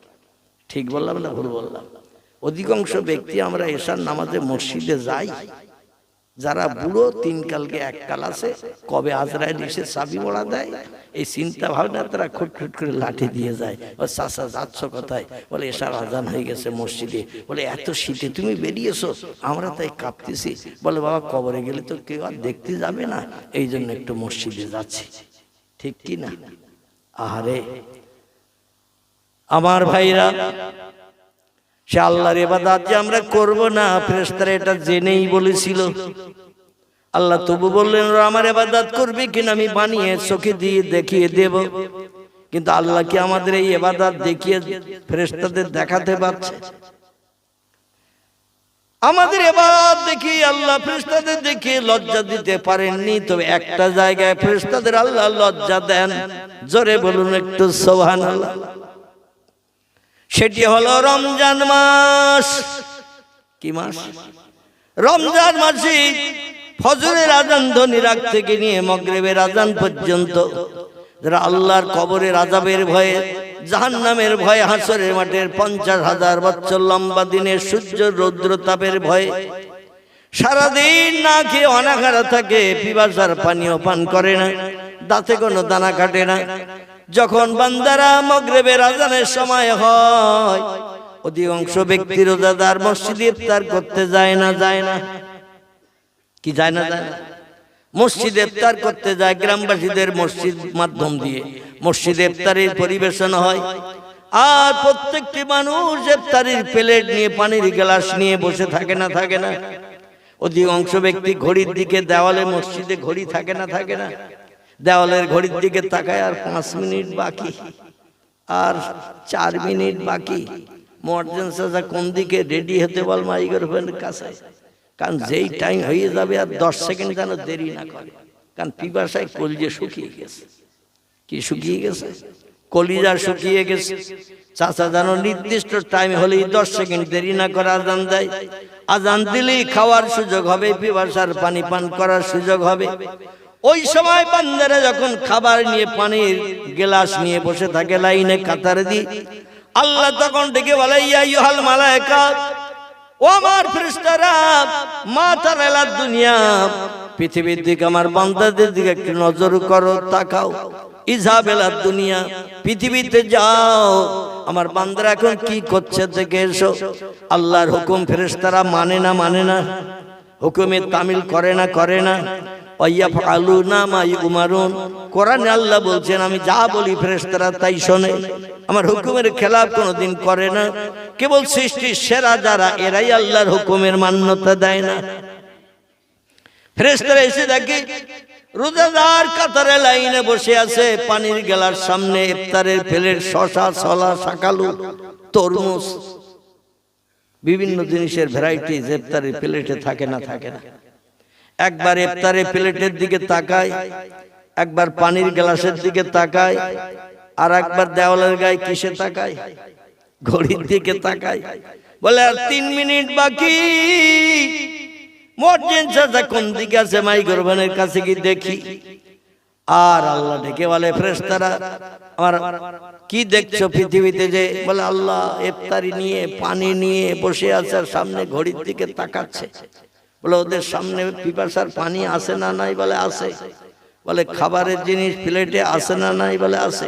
ঠিক বললাম না ভুল বললাম? অধিকাংশ ব্যক্তি আমরা এশার নামাজে মসজিদে যাই, যারা বুড়ো তিন কালকে এক কাল আছে, কবে আজরাইল এসে চাবি মোড়া দেয় এই চিন্তা ভাবনা তারা খুটখুট করে লাঠি দিয়ে যায়। ও চাচা যাচ্ছ কোথায়? বলে এশার আজান হয়ে গেছে মসজিদে। বলে এত শীতে তুমি বেরিয়েছো? আমরা তাই কাঁপতেছি। বলে বাবা কবরে গেলে তো কেউ আর দেখতে যাবে না, এই জন্য একটু মসজিদে যাচ্ছি। ঠিক কি না? আহারে আমার ভাইরা, সে আল্লাহর ইবাদত যে আমরা করব না, ফেরেশতারা এটা জেনেই বলেছিল। আল্লাহ তবু বললেন আমার ইবাদত করবে কিনা আমি বানিয়ে চোখে দিয়ে দেখিয়ে দেব। কিন্তু আল্লাহ কি আমাদের এই ইবাদত দেখিয়ে ফেরেশতাদের দেখাতে পারছে? আমাদের ইবাদত দেখি আল্লাহ ফেরেশতাদের দেখে লজ্জা দিতে পারেননি। তবে একটা জায়গায় ফেরেশতাদের আল্লাহ লজ্জা দেন, জোরে বলুন একটু সুবহানাল্লাহ। সেটি হলো রমজান মাস। কি মাস? রমজান মাসে ফজরের আজান ধ্বনির আগ থেকে নিয়ে মাগরিবের আজান পর্যন্ত যারা আল্লাহর কবরের আযাবের ভয়ে, জাহান্নামের ভয়ে, হাসরের মাঠের 50,000 বছর লম্বা দিনের সূর্য রৌদ্র তাপের ভয়ে সারাদিন না খেয়ে অনাহারা থাকে, পিপাসার পানীয় পান করে না, দাঁতে কোনো দানা কাটে না। যখন বান্দারা মাগরিবের আজানের সময় হয়, অধিকাংশ ব্যক্তি রোজাদার মসজিদে ইফতার করতে যায় না। কি যায় না? মসজিদে ইফতার করতে যায়। গ্রামবাসীদের মসজিদ মাধ্যম দিয়ে মসজিদে ইফতারের পরিবেশন হয়। আর প্রত্যেকটি মানুষ ইফতারের প্লেট নিয়ে, পানির গ্লাস নিয়ে বসে থাকে না। অধিকাংশ ব্যক্তি ঘড়ির দিকে, দেওয়ালে মসজিদে ঘড়ি থাকে না, দেওয়ালের ঘড়ির দিকে তাকায় আর 5 মিনিট বাকি, আর 4 মিনিট বাকি। মুয়াজ্জিন সাহেব কোন দিকে রেডি হতে বল মাইক্রোফোনের কাছে, কারণ যেই টাইম হয়ে যাবে আর 10 সেকেন্ড যেন দেরি না করে। কারণ পিপাসায় কলিজা শুকিয়ে গেছে। কি শুকিয়ে গেছে? কলিজা শুকিয়ে গেছে। চাচা যেন নির্দিষ্ট টাইম হলেই 10 সেকেন্ড দেরি না করে আজান দেয়। আজান দিলেই খাওয়ার সুযোগ হবে, পিপাসার পানি পান করার সুযোগ হবে। ওই সময় বান্দারা যখন খাবার নিয়ে, পানির গ্লাস নিয়ে বসে থাকে লাইনে কাতারে দি, আল্লাহ তখন ডেকে বলে ইয়া আইয়ুহাল মালায়েকা, ও আমার ফেরেশতারা, মা তারালাদ দুনিয়া, পৃথিবীর দিকে আমার বান্দাদের দিকে একটু নজর করো, তাকাও। ইযহাবিলাদ দুনিয়া, পৃথিবীতে যাও, আমার বান্দারা এখন কি করছে দেখে এসো। আল্লাহর হুকুম ফেরেশতারা মানে না, হুকুমে তামিল করে না। ওয়াইয়াফআলুনা মা ইউমারুন, কোরআনে আল্লাহ বলছেন আমি যা বলি ফেরেশতারা তাই শোনে, আমার হুকুমের খেলাফ কোনোদিন করে না। কেবল সৃষ্টির সেরা যারা, এরাই আল্লাহর হুকুমের মান্যতা দেয় না। ফেরেশতারা এসে দেখে রোজাদার কাতারে লাইনে বসে আছে, পানির গ্লাস সামনে, ইফতারের প্লেট, শসা, ছোলা, শাকালু, তরমুজ, বিভিন্ন জিনিসের ভ্যারাইটি ইফতারের প্লেটে থাকে না। একবার ইফতারের প্লেটের দিকে তাকায়, একবার পানির গ্লাসের দিকে তাকায়, আর একবার দেওয়ালের গায়ে কিসে তাকায়? ঘড়ির দিকে তাকায়। বলে আর 3 মিনিট বাকি। মুয়াজ্জিন চাচা কোন দিকে আছে? মাইক্রোফোনের কাছে কি দেখি। আর আল্লাহ ডেকে বলে ফেরেশতারা আমার কি দেখছো পৃথিবীতে? যে বলে আল্লাহ ইফতারি নিয়ে, পানি নিয়ে বসে আছে, আর সামনে ঘড়ির দিকে তাকাচ্ছে। বলে ওদের সামনে পিপাসার পানি আছে না নাই? বলে আছে। বলে খাবারের জিনিস প্লেটে আছে না নাই? বলে আছে।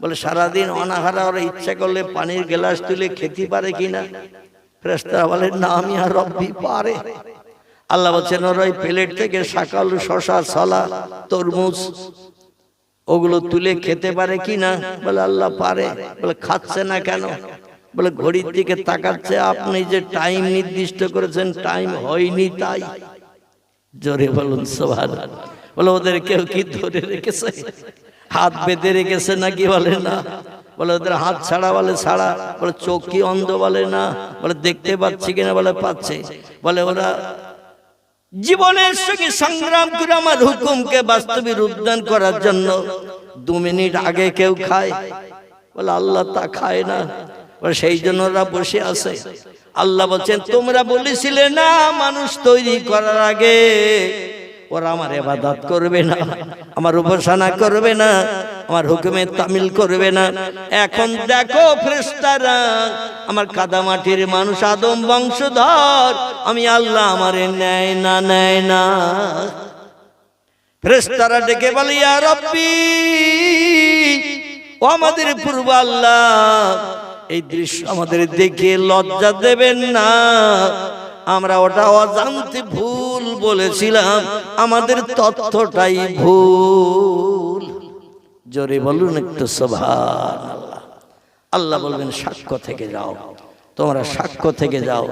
বলে সারাদিন অনাহারা, ওরা ইচ্ছা করলে পানির গ্লাস তুলে খেতে পারে কিনা? ফেরেশতারা বলে না, আমি আর রব্বি পারে। আল্লাহ বলছেন ওরা ওই প্লেট থেকে শাকালু, শসা, ছোলা, তরমুজ ওগুলো তুলে খেতে পারে কিনা? বলে আল্লাহ পারে। বলে খাচ্ছে না কেন? বলে ঘড়ির দিকে তাকাচ্ছে, আপনি যে টাইম নির্দিষ্ট করেছেন টাইম হয়নি তাই। জোরে বলুন সুবহানাল্লাহ। বলে ওদের কেউ কি ধরে রেখেছে, হাত বেঁধে রেখেছে নাকি? বলে না। বলে ওদের হাত ছাড়া? বলে ছাড়া। বলে চোখ কি অন্ধ? বলে না। বলে দেখতে পাচ্ছি কিনা? বলে পাচ্ছে। বলে ওরা জীবনের সঙ্গে সংগ্রাম করে আমার হুকুমকে বাস্তবে রূপদান করার জন্য 2 মিনিট আগে কেউ খায়? বলে আল্লাহ তা খায় না। বলে সেই জন্য ওরা বসে আছে। আল্লাহ বলছেন তোমরা বলেছিলে না মানুষ তৈরি করার আগে ওরা আমার ইবাদত করবে না, আমার উপাসনা করবে না, আমার হুকুমে তামিল করবে না। এখন দেখো ফেরেশতারা, আমার কাদামাটির মানুষ আদম বংশধর, আমি আল্লাহ আমারে নেয় না, নেয় না। ফেরেশতারা ডেকে বলে, ইয়া রব্বি, ও আমাদের পূর্ব আল্লাহ, এই দৃশ্য আমাদের দেখে লজ্জা দেবেন না, আমরা ওটা অজান্তে ভুল বলেছিলাম, আমাদের তথ্যটাই ভুল। জোরে বলুন একটু সুবহানাল্লাহ। আল্লাহ বলবেন সাক্ষ্য থেকে যাও, তোমরা সাক্ষ্য থেকে যাও।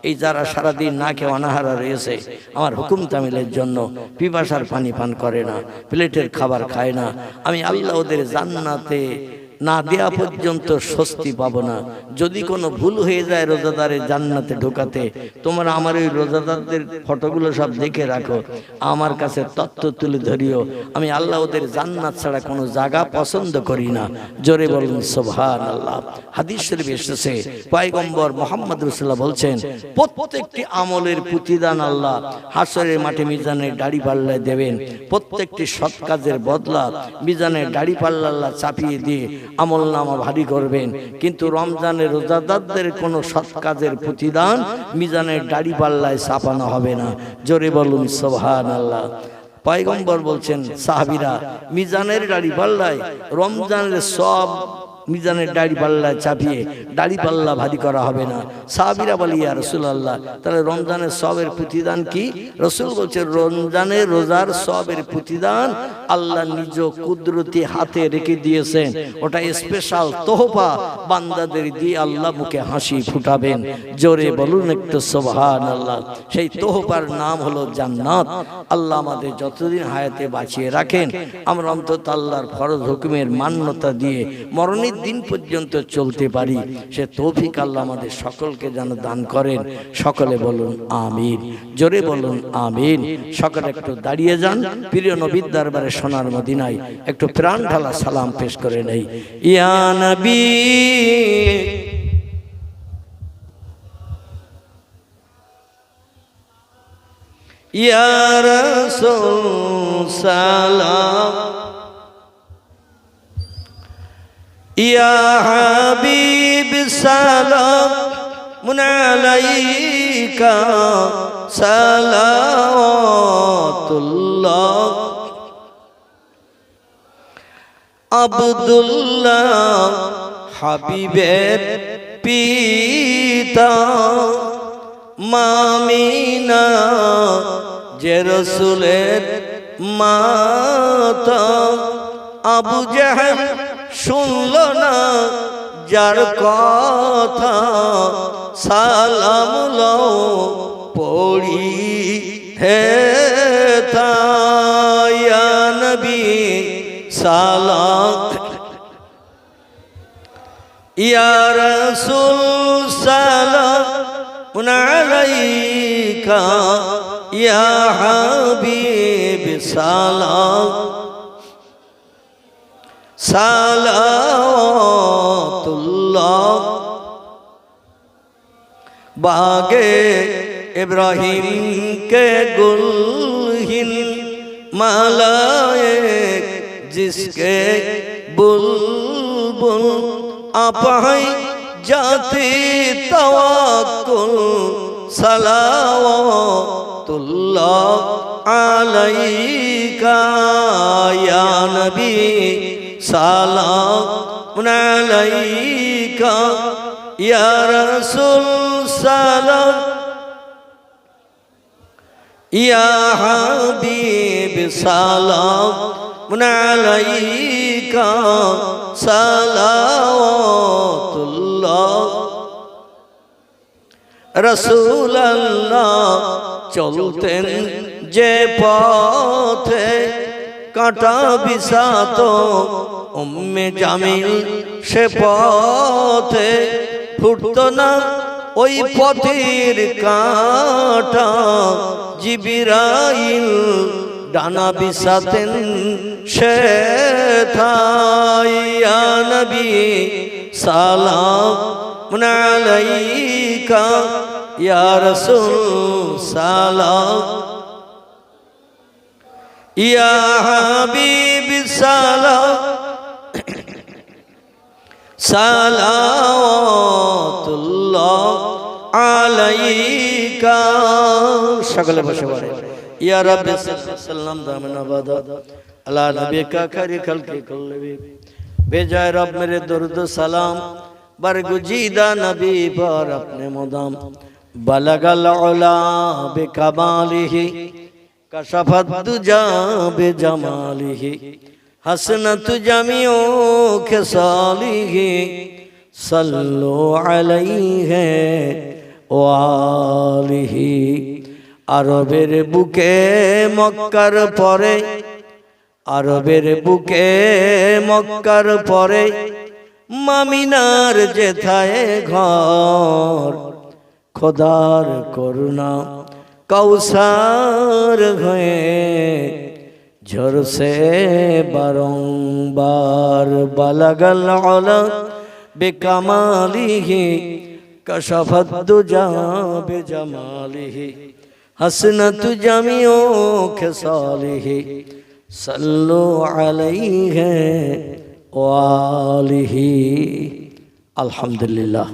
এই যারা সারাদিন না খেয়ে অনাহারা রয়েছে, আমার হুকুম তামিলের জন্য পিপাসার পানি পান করে না, প্লেটের খাবার খায় না, আমি আল্লাহ ওদের জান্নাতে না দেয়া পর্যন্ত স্বস্তি পাবো না। যদি কোনো ভুল হয়ে যায় রোজাদারের জান্নাতে ঢোকাতে, তোমরা আমার ওই রোজাদারদের ফটোগুলো সব দেখে রাখো, আমার কাছে তথ্য তুলে ধরিও, আমি আল্লাহ ওদের জান্নাত ছাড়া কোনো জায়গা পছন্দ করি না। জোরে বলুন সুবহানাল্লাহ। হাদিস শরীফে এসেছে, পয়গম্বর মুহাম্মদ রাসূলুল্লাহ বলছেন, প্রত্যেকটি আমলের প্রতিদান আল্লাহ হাসরের মাঠে মিজানের দাড়ি পাল্লায় দেবেন। প্রত্যেকটি সৎ কাজের বদলা মিজানের দাড়ি পাল্লা আল্লাহ চাপিয়ে দিয়ে আমল নামা ভারী করবেন। কিন্তু রমজানের রোজাদারদের কোনো সৎ কাজের প্রতিদান মিজানের দাড়ি পাল্লায় চাপানো হবে না। জোরে বলুন সুবহানাল্লাহ। পয়গম্বর বলছেন, সাহাবীরা, মিজানের দাড়ি পাল্লায় রমজানের সব মিজানের দাড়ি পাল্লায় চাপিয়ে দাড়ি পাল্লা ভারী করা হবে না। সাহাবীরা বলে, ইয়া রাসূলুল্লাহ, তাহলে রমজানের সবের প্রতিদান কি? রাসূল বলছেন, রমজানের রোজার সবের প্রতিদান আল্লাহ নিজ কুদরতি হাতে রেখে দিয়েছেন, ওটা স্পেশাল তোহফা বান্দাদের দিয়ে আল্লাহ মুখে হাসি ফুটাবেন। জোরে বলুন একটু সুবহানাল্লাহ। সেই তোহফার নাম হলো জান্নাত। আল্লাহ আমাদের যতদিন হায়াতে বাঁচিয়ে রাখেন, আমরা অন্তত আল্লাহর ফরজ হুকুমের মান্যতা দিয়ে মরণের দিন পর্যন্ত চলতে পারি, সে তৌফিক আল্লাহ আমাদের সকলকে যেন দান করেন। সকলে বলুন আমিন। জোরে বলুন আমিন। সকলে একটু দাঁড়িয়ে যান, প্রিয় নবীর দরবারে সোনার মদিনায় একটু প্রাণ ঢালা সালাম পেশ করে নেই। ইয়া নবী, ইয়া রাসূল সালাম, ইয়া হাবিব সালামুন আলাইকা সালাওয়াতুল্লাহ। আব্দুল্লাহ হাবিবের পিতা, মামিনা যে রাসূলের মাতা। আবু জাহেল শুনল না যার কথা, সালাম লও পড়ি হে ইয়া নবী সালাম, ইয়া রাসূল সালাম আলাইকা, ইয়া হাবিব সালাম সালাওয়াতুল্লাহ। बागे इब्राहिम के गुलहिन मलाइक जिसके बुलबुल अपाई जाती तवक्कुल सलावतुल्लाह अलैका या नबी सलाम अलैका या रसूल सलाम या हबीब सलाम अलैका सलावतुल्लाह। रसूल अल्लाह चलतेन जे पथे काटा बिसातो उम्मे जामिल से पथे फुटतो ना ওই পথের কাঁটা জিবরাইল ডানা বিছাতেন সেথায় ইয়া নবী সালাম আলাইকা ইয়া রাসূল সালাম ইয়া হাবিবি সালাওয়াতুল্লাহ আলাইকা। সকলে বসে পড়ে। ইয়া রাব্বি সাল্লাম দামান আবাদা আলা নবিকা খায়রি খালকি কুল্লি বেজায় রব মেরে দরুদ সালাম बरगुजीदा नबी पर अपने मुदाम बलगल उला बिकमालिही कशफत दुजा बिजमालिही हसनत जमियो खिसालिही सल्लु अलैहि वालिही। अरबेर बुके मक्कार परे अरबेर बुके मक्कार परे मामिनार जेथाए घर खुदार करुणा कौसार हुए झरसे बारंबार बलगल उला बिकमालिही कशफत दुजा बिजमालिही हसनत जमियो खिसालिही सल्लु अलैहि ওয়ালিহি। আলহামদুলিল্লাহ,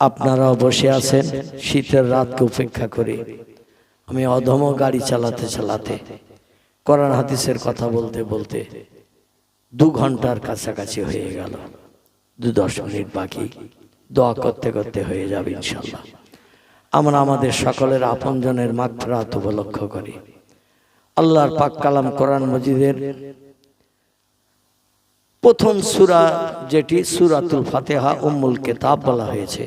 আপনারাও বসে আছেন শীতের রাতকে উপেক্ষা করে। আমি অধম গাড়ি চালাতে চালাতে কোরআন হাদিসের কথা বলতে বলতে 2 ঘন্টার কাছাকাছি হয়ে গেল। 10 মিনিট বাকি, দোয়া করতে করতে হয়ে যাবে ইনশাআল্লাহ। আমরা আমাদের সকলের আপনজনের মাগফিরাত উপলক্ষ করি। আল্লাহর পাক কালাম কোরআন মজিদের প্রথম সূরা যেটি সূরাতুল ফাতিহা উম্মুল কিতাব বলা হয়েছে,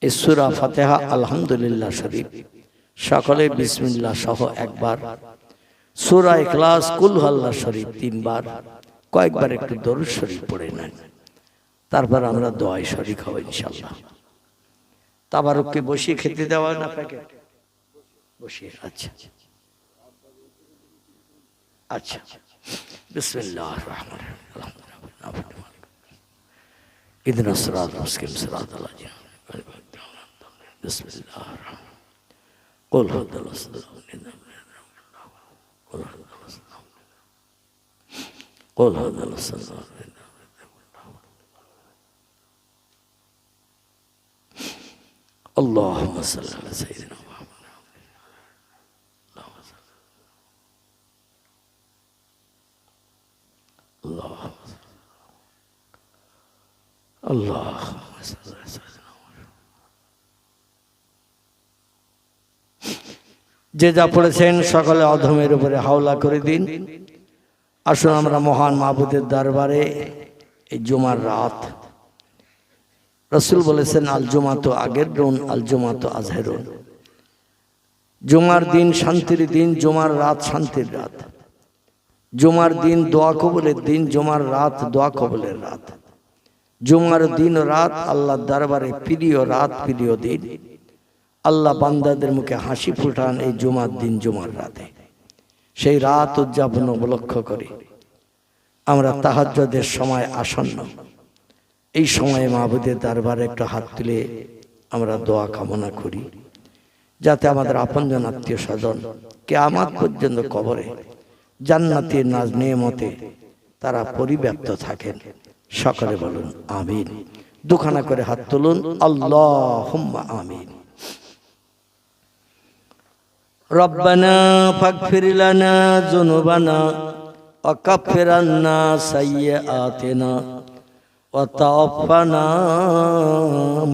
এই সূরা ফাতিহা আলহামদুলিল্লাহ শরীফ সকলে বিসমিল্লাহ সহ একবার, সূরা ইখলাস কুল হুয়াল্লাহ শরীফ 3 বার, কয়েকবার একটু দরুদ শরীফ পড়ে নেন, তারপর আমরা দোয়ায় শরীক হব ইনশাআল্লাহ। তাবারুককে বসিয়ে খেতে দেওয়া না প্যাকেট বসিয়ে? আচ্ছা আচ্ছা, বিসমিল্লাহির রহমানির রহিম। إذن الصراط المستقيم صراط الذين أنعمت عليهم بسم الله الرحمن الرحيم قل هو الله قل هو الله اللهم صل على سيدنا محمد اللهم আল্লাহ। যে যা পড়েছেন সকলে অধমের উপরে হাওলা করে দিন। আসুন আমরা মহান মাবুদের দরবারে এই জুমার রাত, রাসূল বলেছেন আল জুমাতু আগেরুন আল জুমাতু আজহেরুন, জুমার দিন শান্তির দিন, জুমার রাত শান্তির রাত। জুমার দিন দোয়া কবুলের দিন, জুমার রাত দোয়া কবুলের রাত। জুমার দিন রাত আল্লাহর দরবারে প্রিয় রাত, প্রিয় দিন। আল্লাহ বান্দাদের মুখে হাসি ফুটান এই জুমার দিন, জুমার রাতে। সেই রাত উদযাপন উপলক্ষ করে আমরা তাহাজ্জুদের সময় আসন্ন, এই সময়ে মাবুদের দরবারে একটু হাত তুলে আমরা দোয়া কামনা করি, যাতে আমাদের আপনজন আত্মীয় স্বজন কিয়ামত পর্যন্ত কবরে জান্নাতের নাজ নেয়ামতে তারা পরিব্যাপ্ত থাকেন। সকলে বলুন আমিন। দুখানা করে হাত তুলুন, আল্লাহুম্মা আমিন। রব্বানা ফাগফির লানা যুনুবানা ওয়া কাফির আন্না সাইয়্যাতিনা ওয়া তাওফানা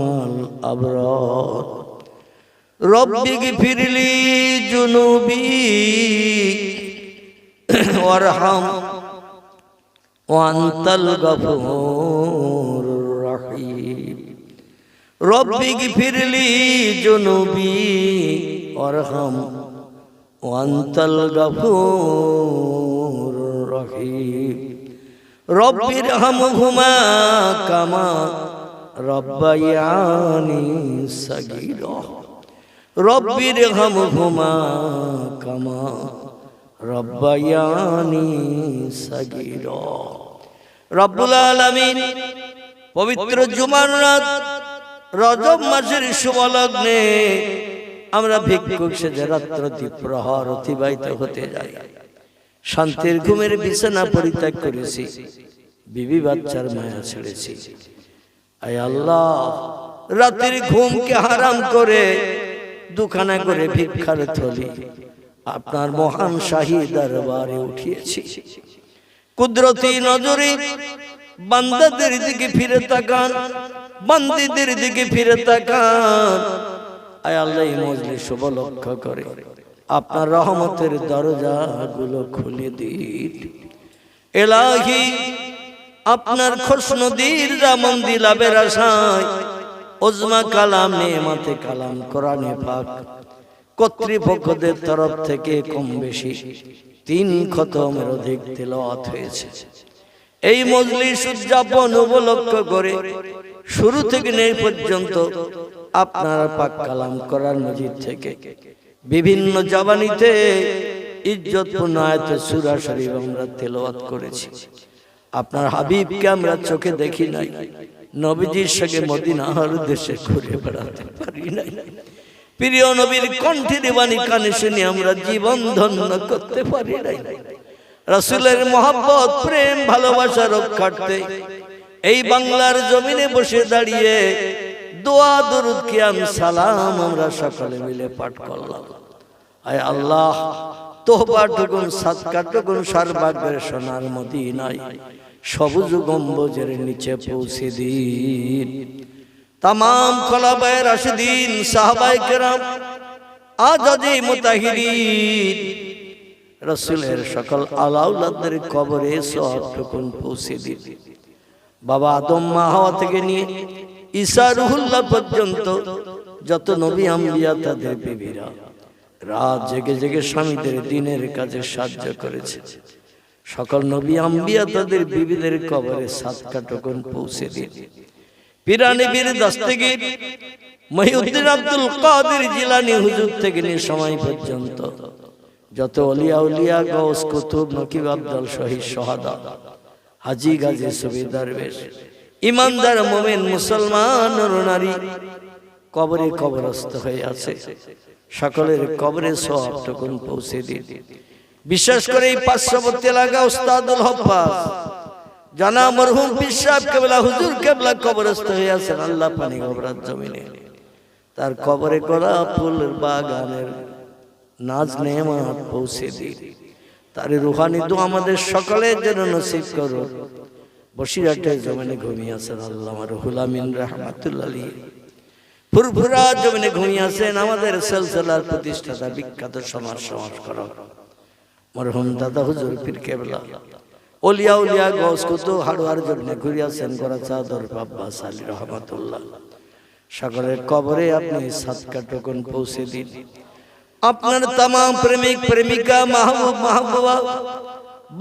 মাল আবরার। রব্বি গফিরলি যুনুবি ওয়ারহাম ওয়ান্তাল গফুরুর রহিম। রব্বি গফিরলি যুনুবি ওয়ারহাম ওয়ান্তাল গফুরুর রহিম। রব্বিরহামহুমা কামা রব্বায়ানি সগীরা। রব্বিরহামহুমা কামা রব্বায়ানি সগীরা। রব্বুল আলামিন পবিত্র জুমার রাত রজব মাসের শুভ লগ্নে আমরা ভিক্ষুক সেজে রাত্রি প্রহর অতিবাহিত হতে যাই। শান্তির ঘুমের বিছানা পরিত্যাগ করেছি, বিবি বাচ্চার মায়া ছেড়েছি। আয় আল্লাহ, রাতের ঘুমকে হারাম করে দুখানা করে ভিক্ষার থলি আপনার মহান শাহী দরবারে উঠিয়েছি। কুদরতি নজরে বান্দাদের দিকে ফিরে তাকান, বান্দীদের দিকে ফিরে তাকান। আয় আল্লাহ, এই মজলিস উপলক্ষ্য করে আপনার রহমতের দরজাগুলো খুলে দিন। এলাহি, আপনার খুশনদীর জামান দিলাবের আশায় ওজমা কালাম নেমাতে কালাম কোরআনে পাক কর্তৃপক্ষদের তরফ থেকে কম বেশি 3 খতমের অধিক তেলাওয়াত হয়েছে। এই মজলিস উদযাপন উপলক্ষ করে শুরু থেকে নেই পর্যন্ত আপনার পাক কালাম কোরআন মাজিদ থেকে বিভিন্ন জবানিতে ইজ্জতপূর্ণ আয়াতে সূরা শরীফ আমরা তেলাওয়াত করেছি। আপনার হাবিবকে আমরা চোখে দেখি নাই, নবীজির সঙ্গে মদিনার দেশে ঘুরে বেড়াতে পারি নাই, প্রিয় নবীর কণ্ঠের বাণী কানে শুনে আমরা জীবন ধন্য করতে পারি নাই। রাসূলের মহব্বত, প্রেম, ভালোবাসা রক্ষার্থে এই বাংলার জমিনে বসে দাঁড়িয়ে দোয়া, দরুদ, কিয়াম, সালাম আমরা সকলে মিলে পাঠ করলাম। আয় আল্লাহ, তোহবাটুকুন সাদকাটুকুন সর্বাগ্রে সোনার মদিনায় সবুজ গম্বুজের নিচে পৌঁছে দিন। तमाम খলাফায়ে রাশিদিন, সাহাবায়ে কেরাম, আজাদে মুতাহিরিন, রাসূলের সকল আলাউলাদের কবরে সওয়াবটুকুন পৌঁছে দিন। বাবা আদম, মা হাওয়া থেকে নিয়ে ঈসা রুহুল্লাহ পর্যন্ত যত নবী আম্বিয়া তাদের বিবিরা রাত জেগে জেগে স্বামীদের দ্বীনের কাজে সাহায্য করেছে, সকল নবী আম্বিয়া তাদের বিবিদের কবরে সাদকাটুকুন পৌঁছে দিন। পীরানি বীর দস্তগীর মহিউদ্দিন আব্দুল কাদের জিলানী হুজুর থেকে নিয়ে সময় পর্যন্ত যত ওলিয়া উলিয়া, গাউস, কুতুব, নকিব, আব্দুল শহীদ, সোহাদা, হাজী, গাজী, সুফি, দরবেশ, ইমানদার মুমিন মুসলমান নারী কবরে কবরস্থ হয়ে আছে, সকলের কবরে সওয়াবটুকুন পৌঁছে দিন। বিশেষ করে এই পার্শ্ববর্তী এলাকা উস্তাদুল হফাজ জানা মরহুম পীর সাহেব কেবলা হুজুর কেবলা কবরস্থ হয়ে আছেন আল্লাহ পানি গবরাত জমিনে। তার কবরে করা ফুলের বাগানের নাজ নেয়ামত পৌঁছে দিন। তার রুহানি দোয়া আমাদের সকলের জন্য নসিব করুন। বসিরহাটের জমিনে ঘুমিয়ে আছেন আল্লামা রুহুল আমিন রাহমাতুল্লাহ আলাইহি, ফুরফুরা জমিনে ঘুমিয়ে আছেন আমাদের সিলসিলার প্রতিষ্ঠাতা বিখ্যাত সমাজ সংস্কারক মরহুম দাদা হুজুর পীর কেবলা। ওলিয়া উলিয়া, গাউস, কুতুব হাড়ুয়ার জমিনে ঘুরিয়ে আছেন গোরা চাদর আব্বাস আলী রহমাতুল্লাহ। সকলের কবরে আপনি সাদকাটুকুন পৌঁছে দিন। আপনার तमाम প্রেমিক প্রেমিকা, মাহবুব মাহবুবা,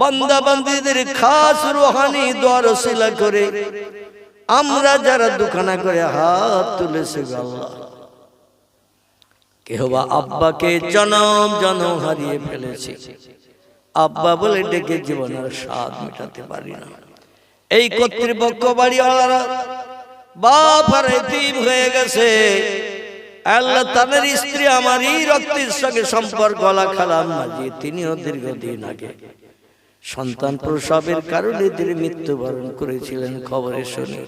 বান্দা বান্দীদের খাস রুহানি দোয়ার ওসিলা করে আমরা যারা দুখানা করে হাত তুলেছি আল্লাহ, কেহ বা আব্বাকে জনম জনম হারিয়ে ফেলেছি, আব্বা বলে ডেকে জীবনের স্বাদ মেটাতে পারি না। এই কর্তৃপক্ষ বাড়িওয়ালারা বাপ আর এতিম হয়ে গেছে, আল্লাহ তাদের স্ত্রী আমারই রক্তের সঙ্গে সম্পর্ক হলা খালাম মাঝি, তিনিও দীর্ঘদিন আগে সন্তান প্রসবের কারণে তিনি মৃত্যুবরণ করেছিলেন। খবরে শুনে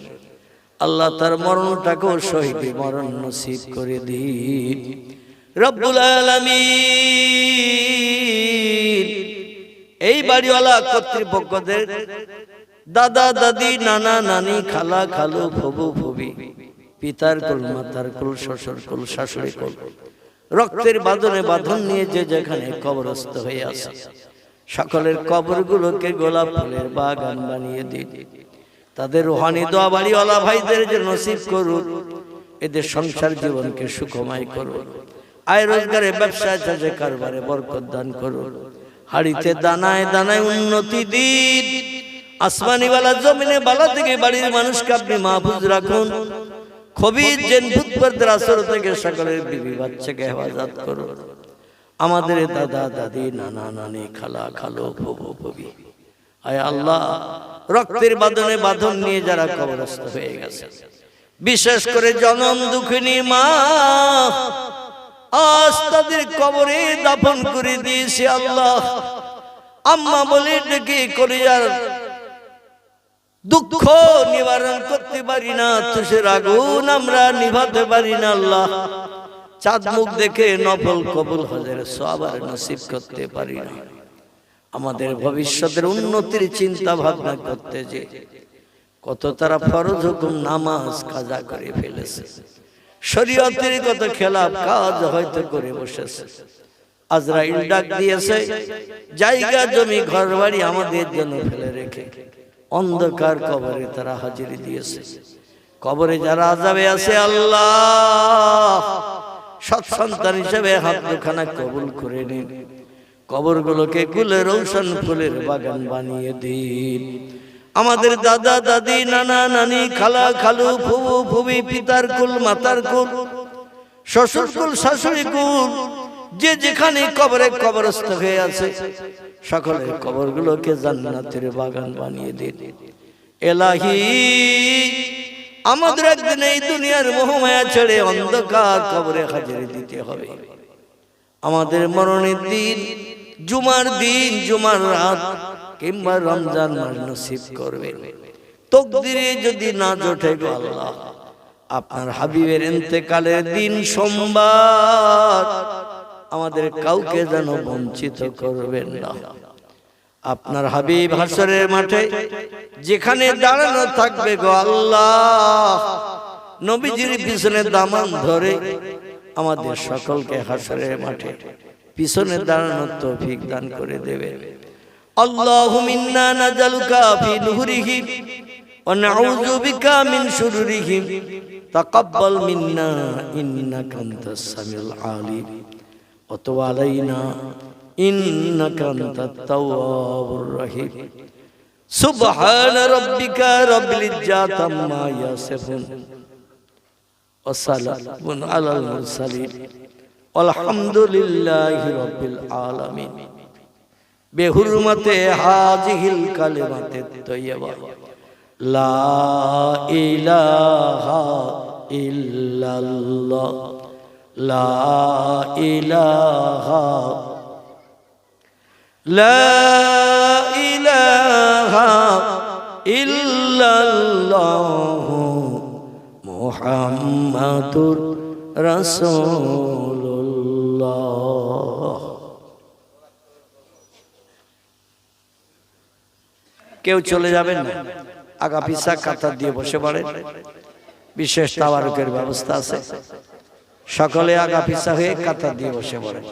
আল্লাহ তার মরণটাকেও শহীদ মরণ নসিব করে দিন রব্বুল আলামিন। এই বাড়িওয়ালা কর্তৃপক্ষদের দাদা দাদি, নানা নানি, খালা খালু, ফুবু ফুবি, পিতার কুল, মাতার কুল, শ্বশুর কুল, শাশুড়ি কুল, রক্তের বাঁধনে বাঁধন নিয়ে যে যেখানে কবরস্থ হয়ে আছে সকলের কবরগুলোকে গোলাপ ফুলের বাগান বানিয়ে দিন। তাদের রুহানি দোয়া বাড়িওয়ালা ভাইদের জন্য নসিব করুন। এদের সংসার জীবনকে সুখময় করুন। আয় রোজগারে, ব্যবসায়, চাষে, কারবারে বরকত দান করুন। হাড়িতে দানায় দানায় উন্নতি দিন। আসমানি বালা, জমিনে বালা থেকে বাড়ির মানুষকে আপনি মাহফুজ রাখুন। খবির জেন ভূত পর্দার আসর থেকে সকলের বিবি বাচ্চাকে হেফাজত করুন। আমাদের দাদা দাদি, নানা নানি, খালা খালো, ফুবু ফুবি, আয় আল্লাহ রক্তের বাঁধনে বাঁধন নিয়ে যারা কবরস্থ হয়ে গেছে, বিশেষ করে জনম দুঃখিনী মা, আজ তাদের কবরে দাফন করে দিয়েছে আল্লাহ। আম্মা বলে ডেকে কলিজার দুঃখ নিবারণ করতে পারি না, তুষের আগুন আমরা নিভাতে পারি না আল্লাহ। চাঁদ মুখ দেখে নফল কবুল হজের সওয়াব আর নসিব করতে পারি না। আমাদের ভবিষ্যতের উন্নতির চিন্তা ভাবনা করতে যে কত তারা ফরজ হুকুম নামাজ কাজা করে ফেলেছে, শরীয়তের কত খেলাফ কাজ হয়তো করে বসেছে। আজরাইল ডাক দিয়েছে, জায়গা জমি ঘর বাড়ি আমাদের জন্য ফেলে রেখে অন্ধকার কবরে তারা হাজিরি দিয়েছে। কবরে যারা আযাবে আছে আল্লাহ সৎ সন্তান হিসেবে হাত দুখানা কবুল করে নিন। কবরগুলোকে গুলে রৌশন ফুলের বাগান বানিয়ে দিন। আমাদের দাদা দাদি, নানা নানি, খালা খালু, ফুবু ফুবি, পিতার কুল মাতার কুল, শ্বশুর কুল শাশুড়ি কুল, যে যেখানে কবরে কবরস্থ হয়ে আছে সকলের কবরগুলোকে জান্নাতের বাগান বানিয়ে দিন। এলাহি আমাদের একদিন এই দুনিয়ার মোহমায়া ছেড়ে অন্ধকার কবরে হাজিরি দিতে হবে। আমাদের মরণের দিন, জুমার দিন, জুমার রাত কিংবা রমজান মাস নসিব করবে। তকদিরে যদি না জোটে গো আল্লাহ, আপনার হাবিবের ইন্তেকালের দিন সোমবার আমাদের কাউকে যেন বঞ্চিত করবেন না। আপনার হাবিব হাসরের মাঠে যেখানে দাঁড়ানো থাকবে গো আল্লাহ, নবীজির পিছনে দামান ধরে আমাদের সকলকে হাসরের মাঠে পিছনে দাঁড়ানোর তৌফিক দান করে দেবে। আল্লাহুম্মা ইন্না নাজালুকা ফি নুহুরিহি ওয়া নাউযু বিকা মিন শুরুরিহি তাকাব্বাল মিন্না ইন্নাকা আনতাস সামিউল আলিম ওয়া তুব আলাইনা ইন্নাকা আনতাত তাওয়াবুর রহিম। সুবহান রাব্বিকা রাব্বিল ইজ্জাতি আম্মা ইয়াসিফুন ওয়া সালামুন আলাল মুরসালিন আলহামদুলিল্লাহি রাব্বিল আলামিন। বেহুরমতে হাজিহিল কালিমাতে তয়্যিবা লা ইলাহা ইল্লাল্লাহ লা ইলাহা ইল্লাল্লাহ মুহাম্মাদুর রাসূলুল্লাহ। কেউ চলে যাবেন না, আগা পিছা কাতার দিয়ে বসে পড়েন। বিশেষ তাওয়ারুকের ব্যবস্থা আছে, সকলে আগা পিছা হয়ে কাতার দিয়ে বসে পড়েন।